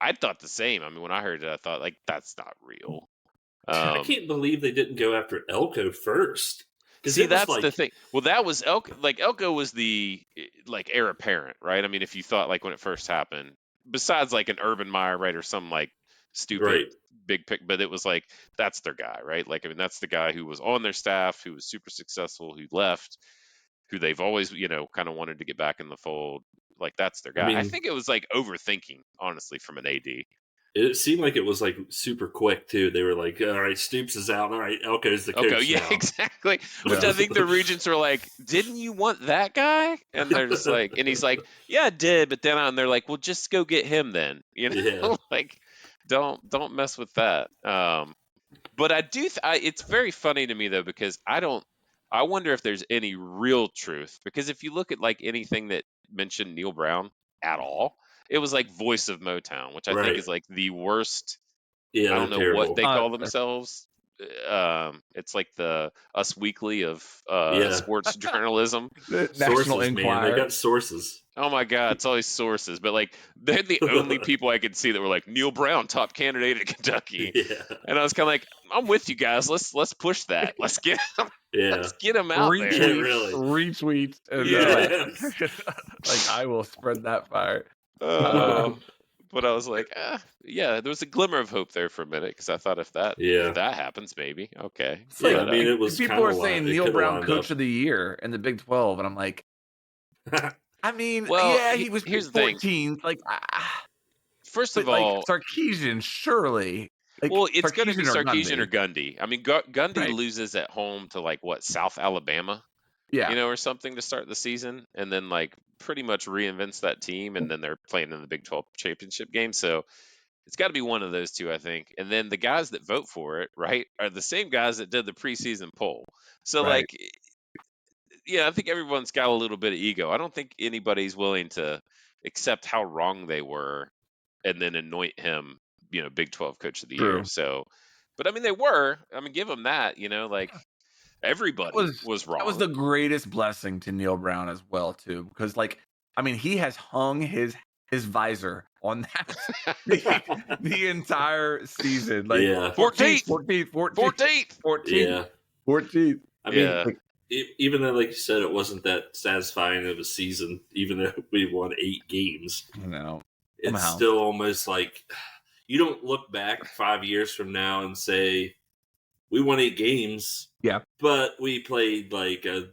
I thought the same. I mean, when I heard it, I thought, like, that's not real. I can't believe they didn't go after Elko first. See, that's the thing. Well, that was Elko. Like, Elko was the like heir apparent, right? I mean, if you thought, like, when it first happened, besides like an Urban Meyer, right, or some like stupid Right. big pick, but it was like, that's their guy, right? Like, I mean, that's the guy who was on their staff, who was super successful, who left, who they've always, kind of wanted to get back in the fold. Like, that's their guy. I mean, think it was like overthinking, honestly, from an AD. It seemed like it was like super quick too. They were like, "All right, Stoops is out. All right, Elko's the coach Okay, yeah, now." exactly. Which Yeah. I think the Regents were like, "Didn't you want that guy?" And they're just like, and he's like, "Yeah, I did," but then and they're like, "Well, just go get him then." Yeah. Like, don't mess with that. But I do. It's very funny to me though, because I wonder if there's any real truth, because if you look at like anything that mentioned Neil Brown at all, it was like Voice of Motown, which I think Right. is like the worst. Yeah, I don't know they're what terrible. they call themselves. It's like the Us Weekly of Yeah. sports journalism. the National Sources, man. They Enquirer. got sources. Oh my God, it's always sources. But like, they're the only people I could see that were like, Neil Brown, top candidate at Kentucky. Yeah. And I was kind of like, I'm with you guys. Let's push that. Let's get him. Yeah. Let's get him out there. Yeah, really. Retweet, and Yeah. like I will spread that fire. But I was like, yeah, there was a glimmer of hope there for a minute, because I thought if that happens, maybe okay. It's like, Yeah, I mean, it was people kinda are saying it Neil coulda Brown lined Coach up. of the Year in the Big 12, and I'm like, I mean, Well, yeah, he was here's the thing. 14. Like, First but of all, like Sarkisian, surely. Like, well, it's going to be Sarkisian Sarkisian or Gundy. I mean, Gundy Right. loses at home to like what, South Alabama, Yeah, or something to start the season, and then like pretty much reinvents that team, and then they're playing in the Big 12 championship game. So it's got to be one of those two, I think. And then the guys that vote for it, right, are the same guys that did the preseason poll. So Right. like, yeah, I think everyone's got a little bit of ego. I don't think anybody's willing to accept how wrong they were and then anoint him, Big 12 Coach of the Year. True. So, but I mean, they were. I mean, give them that. Like everybody was wrong. That was the greatest blessing to Neil Brown as well, too, because like, I mean, he has hung his his visor on that the entire season. Like Yeah. 14th. 14th, 14th. 14th, Yeah. 14th. I mean, Yeah. even though, like you said, it wasn't that satisfying of a season, even though we won 8 games, No, it's somehow. still almost like you don't look back 5 years from now and say, we won 8 games, Yeah. but we played like a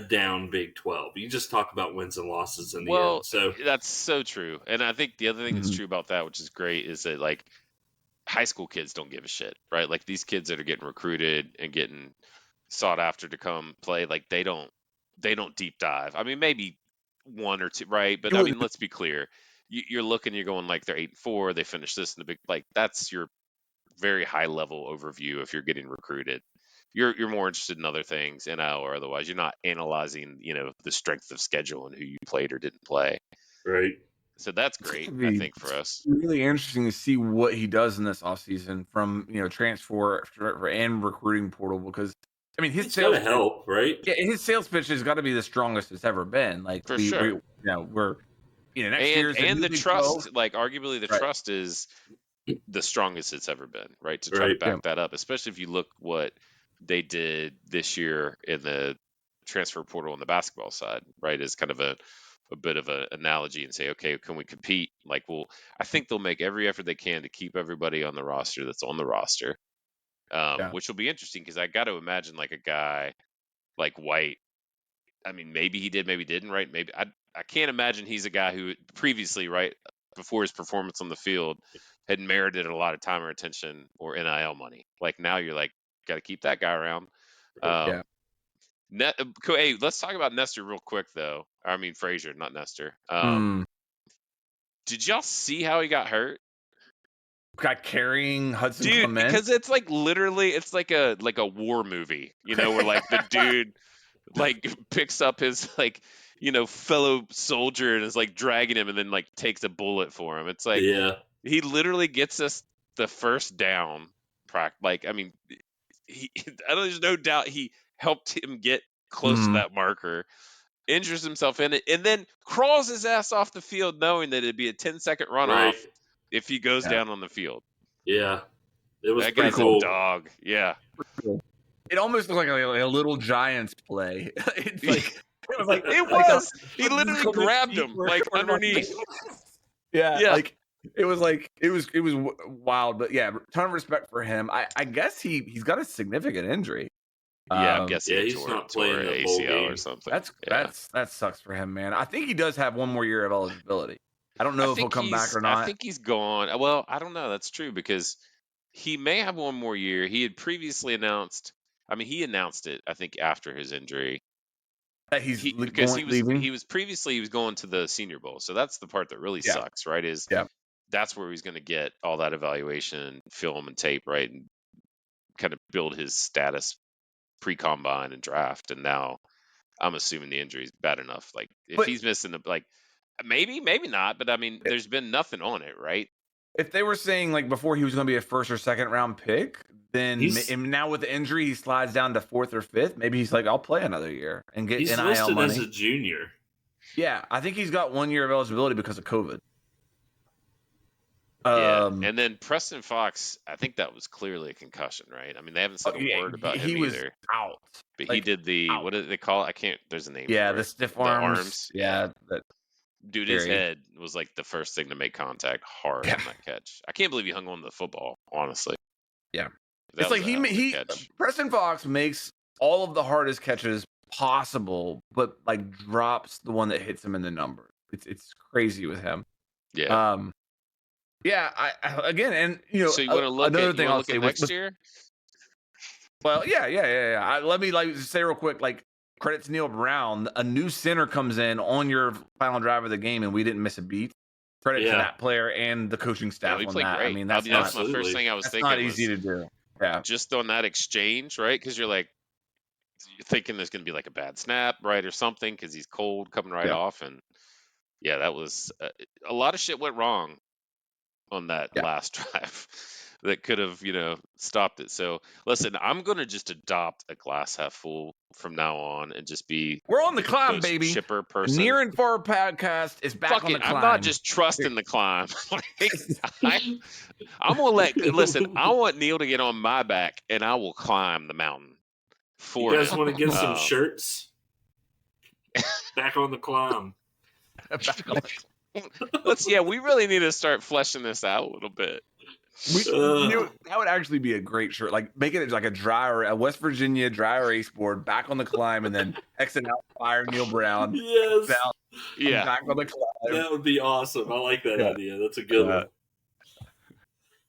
down Big 12. You just talk about wins and losses in the Well, end. So that's so true. And I think the other thing that's Mhm. true about that, which is great, is that like high school kids don't give a shit, right? Like these kids that are getting recruited and getting sought after to come play, like they don't deep dive. I mean, maybe one or two, right? But You I wouldn't- mean, let's be clear. You're looking, you're going like they're 8-4. They finished this in the big, like that's your very high level overview if you're getting recruited. You're more interested in other things, NIL or otherwise. You're not analyzing, the strength of schedule and who you played or didn't play. right. So that's It's gonna great, be I think, for us. really interesting to see what he does in this offseason from transfer and recruiting portal, because I mean his It's got sales to help, right? his sales pitch has got to be the strongest it's ever been. Like For we sure. we're next year's a And new the Big trust, 12. like arguably the Right. trust is the strongest it's ever been, right? To try Right. to back that up, especially if you look what they did this year in the transfer portal on the basketball side, right? As kind of a bit of an analogy and say, okay, can we compete? Like, well, I think they'll make every effort they can to keep everybody on the roster that's on the roster, which will be interesting because I got to imagine like a guy like White. I mean, maybe he did, maybe didn't, right? Maybe I can't imagine he's a guy who previously, right, before his performance on the field, had merited a lot of time or attention or NIL money. Like now you're like, got to keep that guy around. Yeah. Hey, let's talk about Nestor real quick, though. I mean, Frazier, not Nestor. Did y'all see how he got hurt? Got carrying Hudson Dude, Clement. because it's like literally, it's like a war movie, where like the dude like picks up his like fellow soldier and is like dragging him and then like takes a bullet for him. It's like Yeah. he literally gets us the first down. Like I mean, there's no doubt he helped him get close to that marker. Injures himself in it, and then crawls his ass off the field, knowing that it'd be a 10-second runoff Right. if he goes down on the field. Yeah. It was That pretty guy's cool. a dog. Yeah. It almost looked like a little Giants play. It's like it was like It like was. He Hudson literally Clement's grabbed feet him were- like were underneath. Yeah, Yeah. like it was wild, but yeah, ton of respect for him. I guess he's got a significant injury. Yeah, I'm guessing yeah, he he's tore not playing the whole ACL or game. something. That sucks for him, man. I think he does have one more year of eligibility. I don't know if he'll come back or not. I think he's gone. Well, I don't know. That's true because he may have one more year. He had previously announced. I mean, he announced it. I think after his injury, That he's because leaving. he was going to the Senior Bowl. So that's the part that really sucks, right? Is that's where he's going to get all that evaluation, film, and tape, right, and kind of build his status pre-combine and draft. And now I'm assuming the injury is bad enough. Like if he's missing maybe not, but I mean, there's been nothing on it, right? If they were saying like before he was going to be a first or second round pick, then and now with the injury he slides down to fourth or fifth. Maybe he's like, I'll play another year and get He's NIL listed money. as a junior. Yeah, I think he's got 1 year of eligibility because of COVID. Yeah, and then Preston Fox, I think that was clearly a concussion, right? I mean, they haven't said a word about him was either. Out, but like, he did the out. what do they call it? I can't. There's a name. Yeah, for the it. stiff The arms. Yeah, dude, his head was like the first thing to make contact hard on that catch. I can't believe he hung on to the football. Honestly. Yeah, that it's like he Preston Fox makes all of the hardest catches possible, but like drops the one that hits him in the number. It's crazy with him. Yeah. Yeah, I again, and so you want to look another at, thing I'll say next year? Well, yeah. Let me like say real quick, like credit to Neil Brown, a new center comes in on your final drive of the game, and we didn't miss a beat. Credit to that player and the coaching staff on that. Great. I mean, that's my first thing I was thinking. Not easy to do. Yeah, just on that exchange, right? Because you're thinking there's going to be like a bad snap, right, or something, because he's cold coming right off, and that was a lot of shit went wrong on that last drive. that could have, stopped it. So listen, I'm going to just adopt a glass half full from now on and just be We're on the climb, most baby. chipper The person. Near and Far podcast is back Fuck on it, the climb. I'm not just trusting the climb. I'm going to listen, I want Neil to get on my back and I will climb the mountain for You guys him. want to get some shirts? Back on the climb. We really need to start fleshing this out a little bit. That would actually be a great shirt. Like make it like a West Virginia dry erase board, back on the climb, and then exit out, fire Neil Brown. Yes. Out, yeah. Back on the climb. That would be awesome. I like that idea. That's a good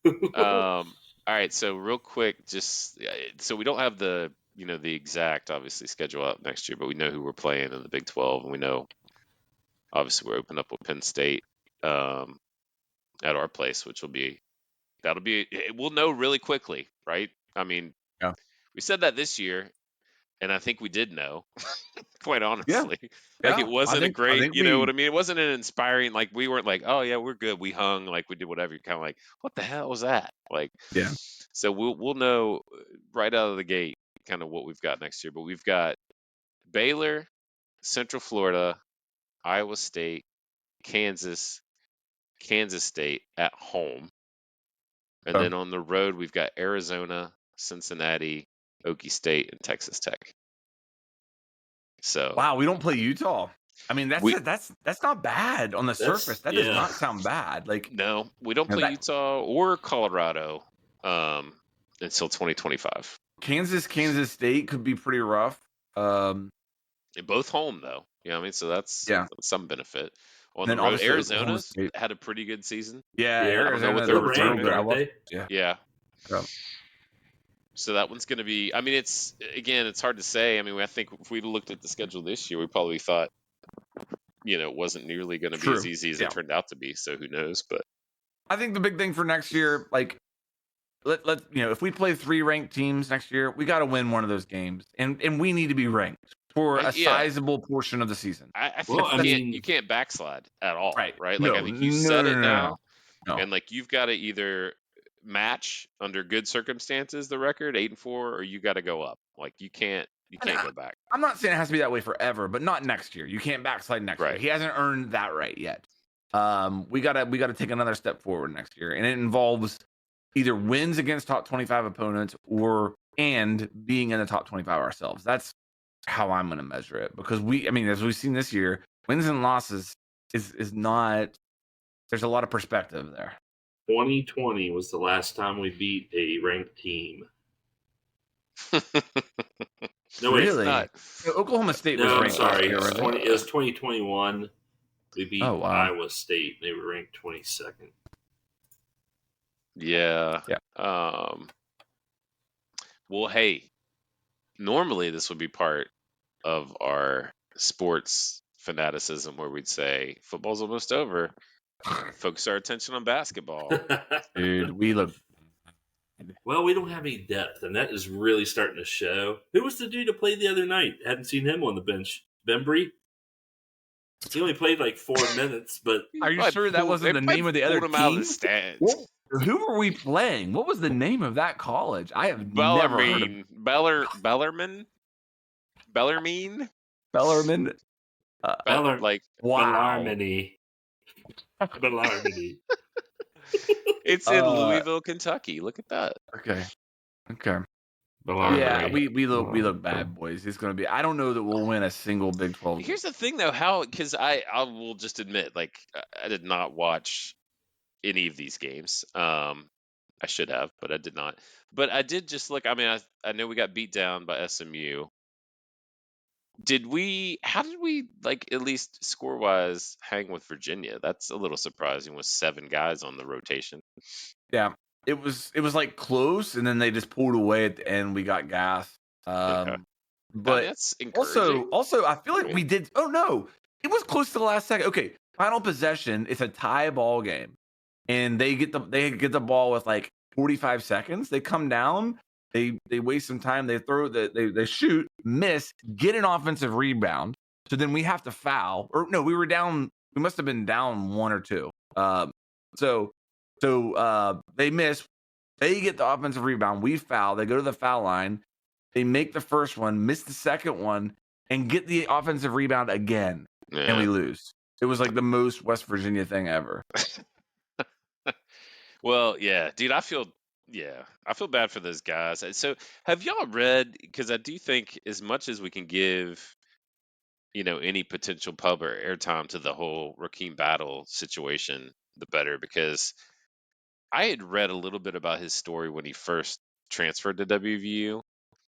one. All right. So real quick, so we don't have the exact obviously schedule out next year, but we know who we're playing in the Big 12, and we know obviously we're opening up with Penn State at our place, which we'll know really quickly, right? I mean, we said that this year, and I think we did know, quite honestly. Like it wasn't a great, you know what I mean? It wasn't an inspiring, like we weren't like, oh yeah, we're good. We hung, like we did whatever. You're kind of like, what the hell was that? Like, so we'll know right out of the gate kind of what we've got next year. But we've got Baylor, Central Florida, Iowa State, Kansas State at home. And then on the road, we've got Arizona, Cincinnati, Okie State, and Texas Tech. So wow, we don't play Utah. I mean, that's not bad on the surface. That does not sound bad. Like no, we don't play Utah or Colorado until 2025. Kansas State could be pretty rough. They're both home though. You know what I mean? So that's some benefit. On the road, Arizona had a pretty good season. Yeah, I don't know what they're returning. Yeah. So that one's going to be. I mean, it's hard to say. I mean, I think if we looked at the schedule this year, we probably thought, it wasn't nearly going to be as easy as it turned out to be. So who knows? But I think the big thing for next year, like, if we play 3 ranked teams next year, we got to win one of those games, and we need to be ranked for a sizable portion of the season. I think you can't backslide at all, right? Like I think you said it now, and like you've got to either match under good circumstances the record 8-4, or you got to go up. Like you can't go back. I'm not saying it has to be that way forever, but not next year. You can't backslide next year. He hasn't earned that right yet. We gotta take another step forward next year, and it involves either wins against top 25 opponents and being in the top 25 ourselves. That's how I'm going to measure it, because as we've seen this year, wins and losses is not. There's a lot of perspective there. 2020 was the last time we beat a ranked team. No, really? Oklahoma State was ranked. Sorry. It was 2021. We beat Iowa State. They were ranked 22nd. Yeah. Well, hey, normally this would be part of our sports fanaticism where we'd say football's almost over. Focus our attention on basketball. Dude, we look. Well, we don't have any depth, and that is really starting to show. Who was the dude that played the other night? Hadn't seen him on the bench. Bembry? He only played like 4 minutes, but... Are you sure that wasn't the name of the other team? Out of the stands. Who were we playing? What was the name of that college? I have never heard of Bellarmine? Bellarmine? Like Bellarmine. Bellarmine. It's in Louisville, Kentucky. Look at that. Okay. Bellarmine. Yeah, we look bad, boys. It's going to be. I don't know that we'll win a single Big 12. Here's the thing, though, because I will just admit, like, I did not watch any of these games. I should have, but I did not. But I did just look. I mean, I know we got beat down by SMU. How did we, like, at least score-wise, hang with Virginia? That's a little surprising with 7 guys on the rotation. Yeah, it was like close, and then they just pulled away at the end. We got gas. But that's encouraging. Also, I feel like we did. Oh no, it was close to the last second. Okay, final possession. It's a tie ball game, and they get the ball with like 45 seconds. They come down. They waste some time. They throw they shoot, miss, get an offensive rebound. So then we have to foul. Or no, we were down. We must have been down 1 or 2. So they miss. They get the offensive rebound. We foul. They go to the foul line. They make the first one, miss the second one, and get the offensive rebound again, and we lose. It was like the most West Virginia thing ever. Well, yeah, dude, I feel bad for those guys. So, have y'all read? Because I do think as much as we can give, any potential pub or airtime to the whole Rakeem Battle situation, the better. Because I had read a little bit about his story when he first transferred to WVU,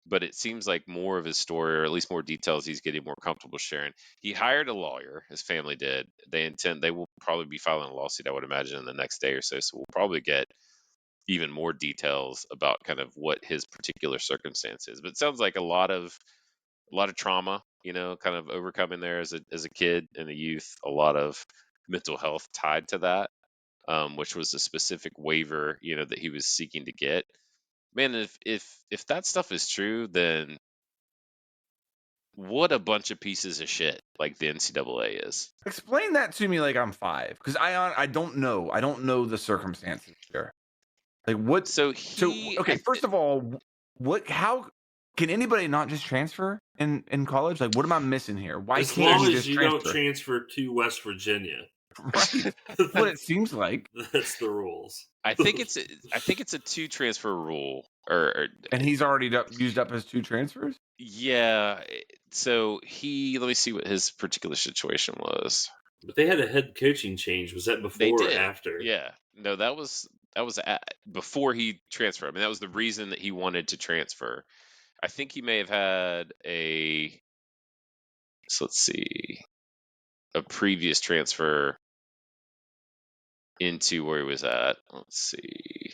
but it seems like more of his story, or at least more details, he's getting more comfortable sharing. He hired a lawyer, his family did. They will probably be filing a lawsuit, I would imagine, in the next day or so. So we'll probably get even more details about kind of what his particular circumstance is. But it sounds like a lot of trauma, kind of overcoming there as a kid and a youth, a lot of mental health tied to that, which was a specific waiver, that he was seeking to get. Man, if that stuff is true, then what a bunch of pieces of shit like the NCAA is. Explain that to me like I'm 5, because I don't know. I don't know the circumstances here. Like what? Okay. First of all, how can anybody not just transfer in college? Like, what am I missing here? Why as can't long you as just you transfer? don't transfer to West Virginia? Right. That's what it seems like. That's the rules. I think it's a 2 transfer rule, and he's already used up his 2 transfers. Yeah. So let me see what his particular situation was. But they had a head coaching change. Was that before or after? Yeah. No, that was before he transferred. I mean, that was the reason that he wanted to transfer. I think he may have had let's see, a previous transfer into where he was at. Let's see.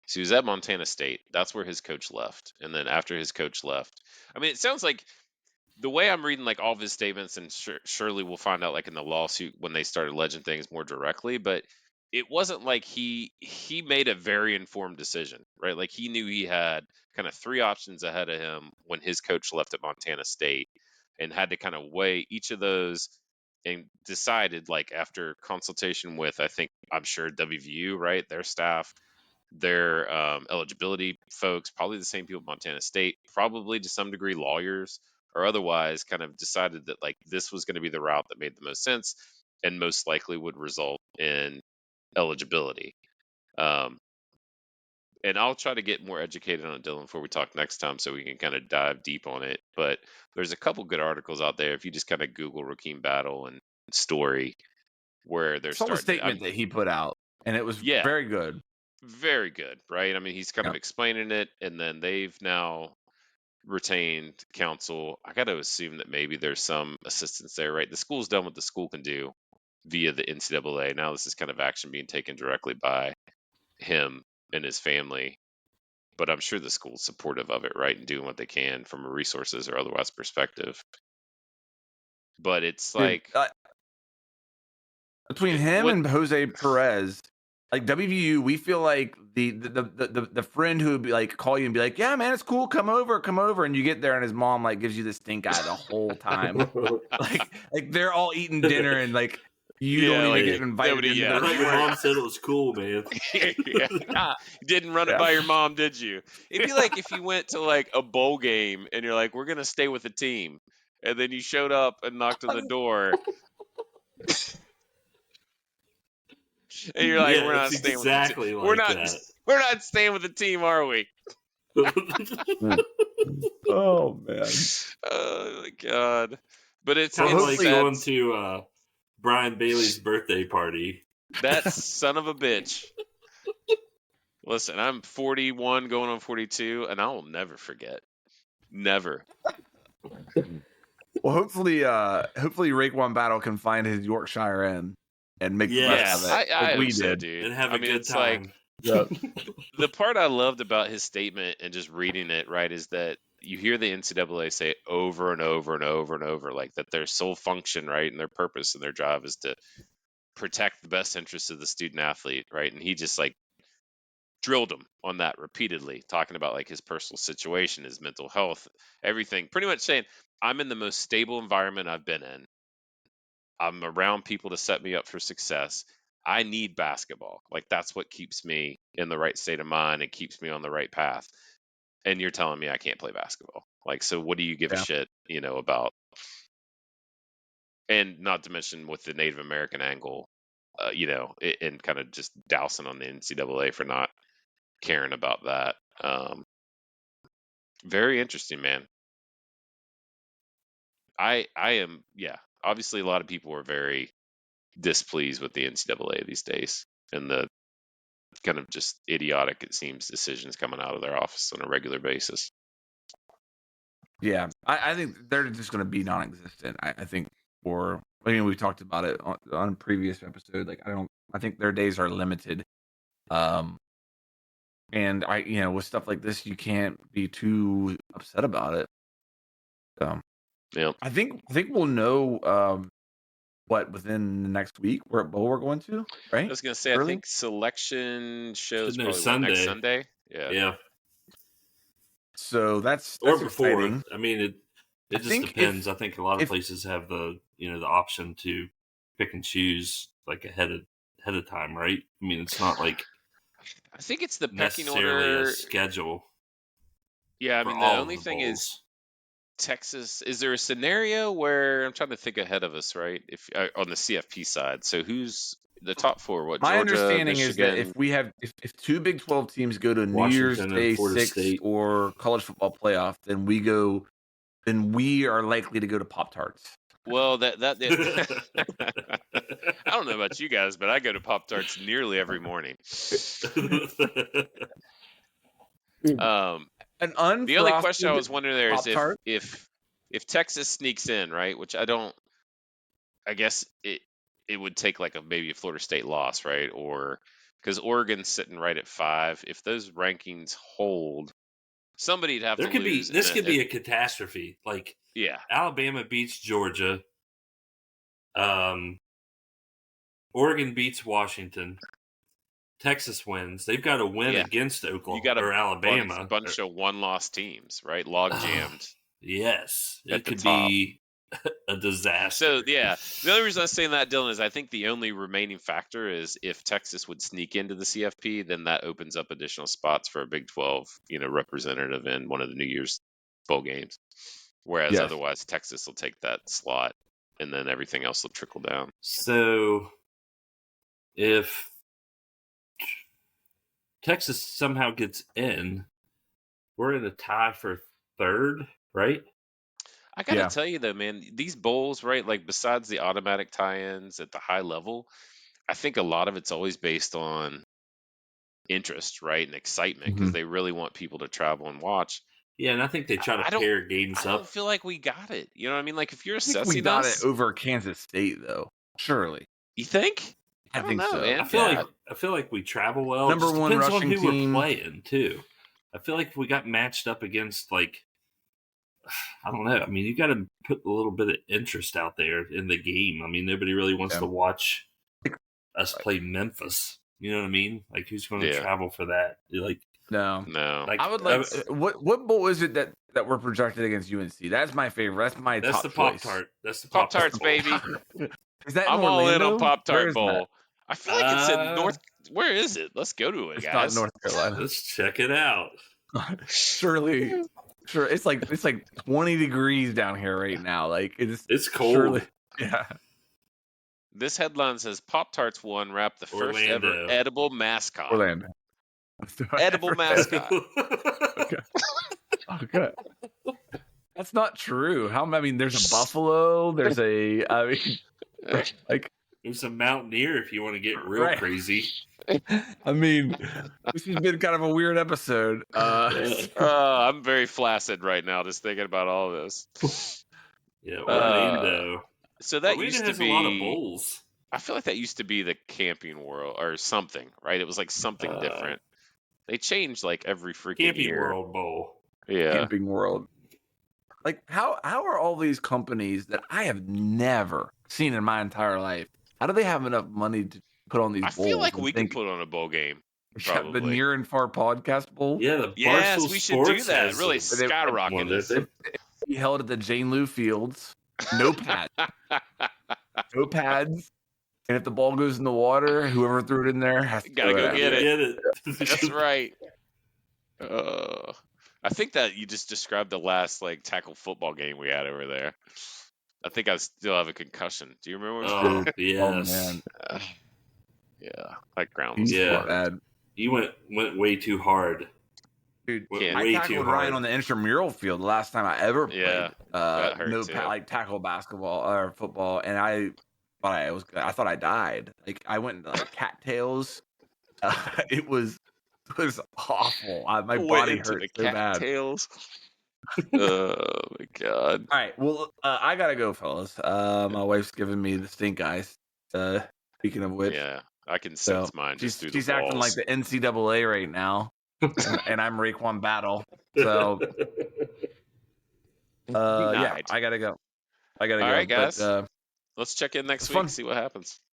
So he was at Montana State. That's where his coach left. And then after his coach left, I mean, it sounds like the way I'm reading like all of his statements, and surely we'll find out like in the lawsuit when they started alleging things more directly, but it wasn't like he made a very informed decision, right? Like he knew he had kind of 3 options ahead of him when his coach left at Montana State, and had to kind of weigh each of those and decided, like, after consultation with, I'm sure WVU, right, their staff, their eligibility folks, probably the same people at Montana State, probably to some degree lawyers or otherwise, kind of decided that like this was going to be the route that made the most sense and most likely would result in eligibility. And I'll try to get more educated on it, Dylan, before we talk next time, so we can kind of dive deep on it. But there's a couple good articles out there if you just kind of Google Rakeem Battle and story, where they're starting. It's a statement that he put out, and it was very good. Very good, right? I mean, he's kind of explaining it, and then they've now retained counsel. I got to assume that maybe there's some assistance there, right? The school's done what the school can do via the NCAA. Now this is kind of action being taken directly by him and his family, but I'm sure the school's supportive of it, right? And doing what they can from a resources or otherwise perspective. But it's like between him and Jose Perez, like WVU, we feel like the friend who would be like call you and be like, yeah, man, it's cool, come over, and you get there and his mom like gives you the stink eye the whole time. like they're all eating dinner and like you don't even get invited. I thought your mom said it was cool, man. You didn't run it by your mom, did you? It'd be like if you went to like a bowl game and you're like, we're gonna stay with the team, and then you showed up and knocked on the door. And you're like, we're not staying with the team. We're not staying with the team, are we? Oh man. Oh my god. But it's like going to Brian Bailey's birthday party. That son of a bitch. Listen, I'm 41 going on 42, and I will never forget. Never. Well, hopefully Raekwon Battle can find his Yorkshire Inn and make the best of it. I we did, did, dude. And have a good time. The part I loved about his statement and just reading it, right, is that you hear the NCAA say over and over and over and over, like that their sole function, right, and their purpose and their job is to protect the best interests of the student athlete, right? And he just like drilled him on that repeatedly, talking about like his personal situation, his mental health, everything, pretty much saying, I'm in the most stable environment I've been in. I'm around people to set me up for success. I need basketball. Like, that's what keeps me in the right state of mind and keeps me on the right path. And you're telling me I can't play basketball. Like, so what do you give a Yeah. shit, about? And not to mention with the Native American angle, and kind of just dousing on the NCAA for not caring about that. Very interesting, man. I am, obviously a lot of people are very displeased with the NCAA these days and the kind of just idiotic, it seems, decisions coming out of their office on a regular basis. Yeah, I think they're just going to be non-existent. I think we talked about it on a previous episode. Like, I think their days are limited. And with stuff like this, you can't be too upset about it. So, Yeah. I think we'll know within the next week what bowl we're going to, right? I was gonna say, I think selection shows Should know probably next Sunday. Sunday. Yeah. So that's Or before. exciting. I mean, it just depends. I think a lot of places have the option to pick and choose like ahead of time, right? I mean, it's not like I think it's the pecking necessarily order. a schedule. Yeah, I for mean, the all of only the thing bowls. is Texas. Is there a scenario where I'm trying to think ahead of us, right? If on the CFP side, so who's the top four? What My Georgia, understanding Michigan? is that if two Big 12 teams go to New Year's Washington Day and Florida 6 State. or college football playoff, then we are likely to go to Pop-Tarts. Well, that I don't know about you guys, but I go to Pop-Tarts nearly every morning. An unfrosted The only question I was wondering there is Pop-Tart? if Texas sneaks in, right? Which I guess it would take like maybe a Florida State loss, right? Or because Oregon's sitting right at 5. If those rankings hold, somebody'd have to lose. This could be a catastrophe. Like, yeah, Alabama beats Georgia. Oregon beats Washington. Texas wins. They've got to win against Oklahoma or Alabama. Bunch of one-loss teams, right? Log jammed. Yes, at it the could top. be a disaster. So the only reason I'm saying that, Dylan, is I think the only remaining factor is if Texas would sneak into the CFP, then that opens up additional spots for a Big 12, representative in one of the New Year's bowl games. Whereas otherwise, Texas will take that slot, and then everything else will trickle down. So if Texas somehow gets in, we're in a tie for third, right? I gotta tell you though, man, these bowls, right? Like besides the automatic tie-ins at the high level, I think a lot of it's always based on interest, right, and excitement because they really want people to travel and watch. Yeah, and I think they try to pair games up. I don't feel like we got it. You know what I mean? Like if you're assessing we got it over Kansas State, though. Surely. You think? I think so. Man. I feel like we travel well. Number it one depends rushing on who team. we're playing too. I feel like if we got matched up against I don't know. I mean, you got to put a little bit of interest out there in the game. I mean, nobody really wants to watch us play Memphis. You know what I mean? Like, who's going to travel for that? No. Like, I would like. What bowl is it that we're projected against UNC? That's my favorite. That's my top choice. Pop-Tart. That's the Pop-Tarts, baby. Is that I'm all in on Pop-Tart Bowl. That? I feel like it's in North. Where is it? Let's go to it, it's guys. It's not North Carolina. Let's check it out. Surely. Sure, it's like 20 degrees down here right now. Like it's cold. Surely, yeah. This headline says Pop-Tarts won wrapped the first ever edible mascot. Orlando. Edible mascot. Okay. That's not true. There's a buffalo. There's a. There's a mountaineer if you want to get real crazy. This has been kind of a weird episode. I'm very flaccid right now just thinking about all this. Yeah, Orlando. So that used to be a lot of bowls. I feel like that used to be the Camping World or something, right? It was like something different. They changed like every freaking Camping year. World Bowl. Yeah. Camping World. Like how are all these companies that I have never seen in my entire life? How do they have enough money to put on these bowls? I feel like we could put on a bowl game. Probably. The Near and Far Podcast Bowl. Yeah, the yes, Barstool we should do that. Really skyrocket this. He held at the Jane Lou Fields. No pads. No pads. And if the ball goes in the water, whoever threw it in there has to Gotta throw go it get out. it. That's right. I think that you just described the last like tackle football game we had over there. I think I still have a concussion. Do you remember? Oh, Oh yes. man, Yeah, that ground was Yeah. hard. bad. You went way too hard. Dude, Can't- I Way too tackled Ryan hard. on the intramural field the last time I ever played. Yeah, that hurt too. Like tackle basketball or football, and I thought I died. Like I went into like cattails. It was awful. My Went body into hurt the so bad. cattails. Oh my god. All right, well, I gotta go, fellas. My wife's giving me the stink eyes. Speaking of which, Yeah, I can so sense mine just through she's the acting like walls. the NCAA right now, and I'm Raekwon Battle. So, yeah, Denied. I gotta go. All right, guys. But Let's check in next it's week, fun. see what happens.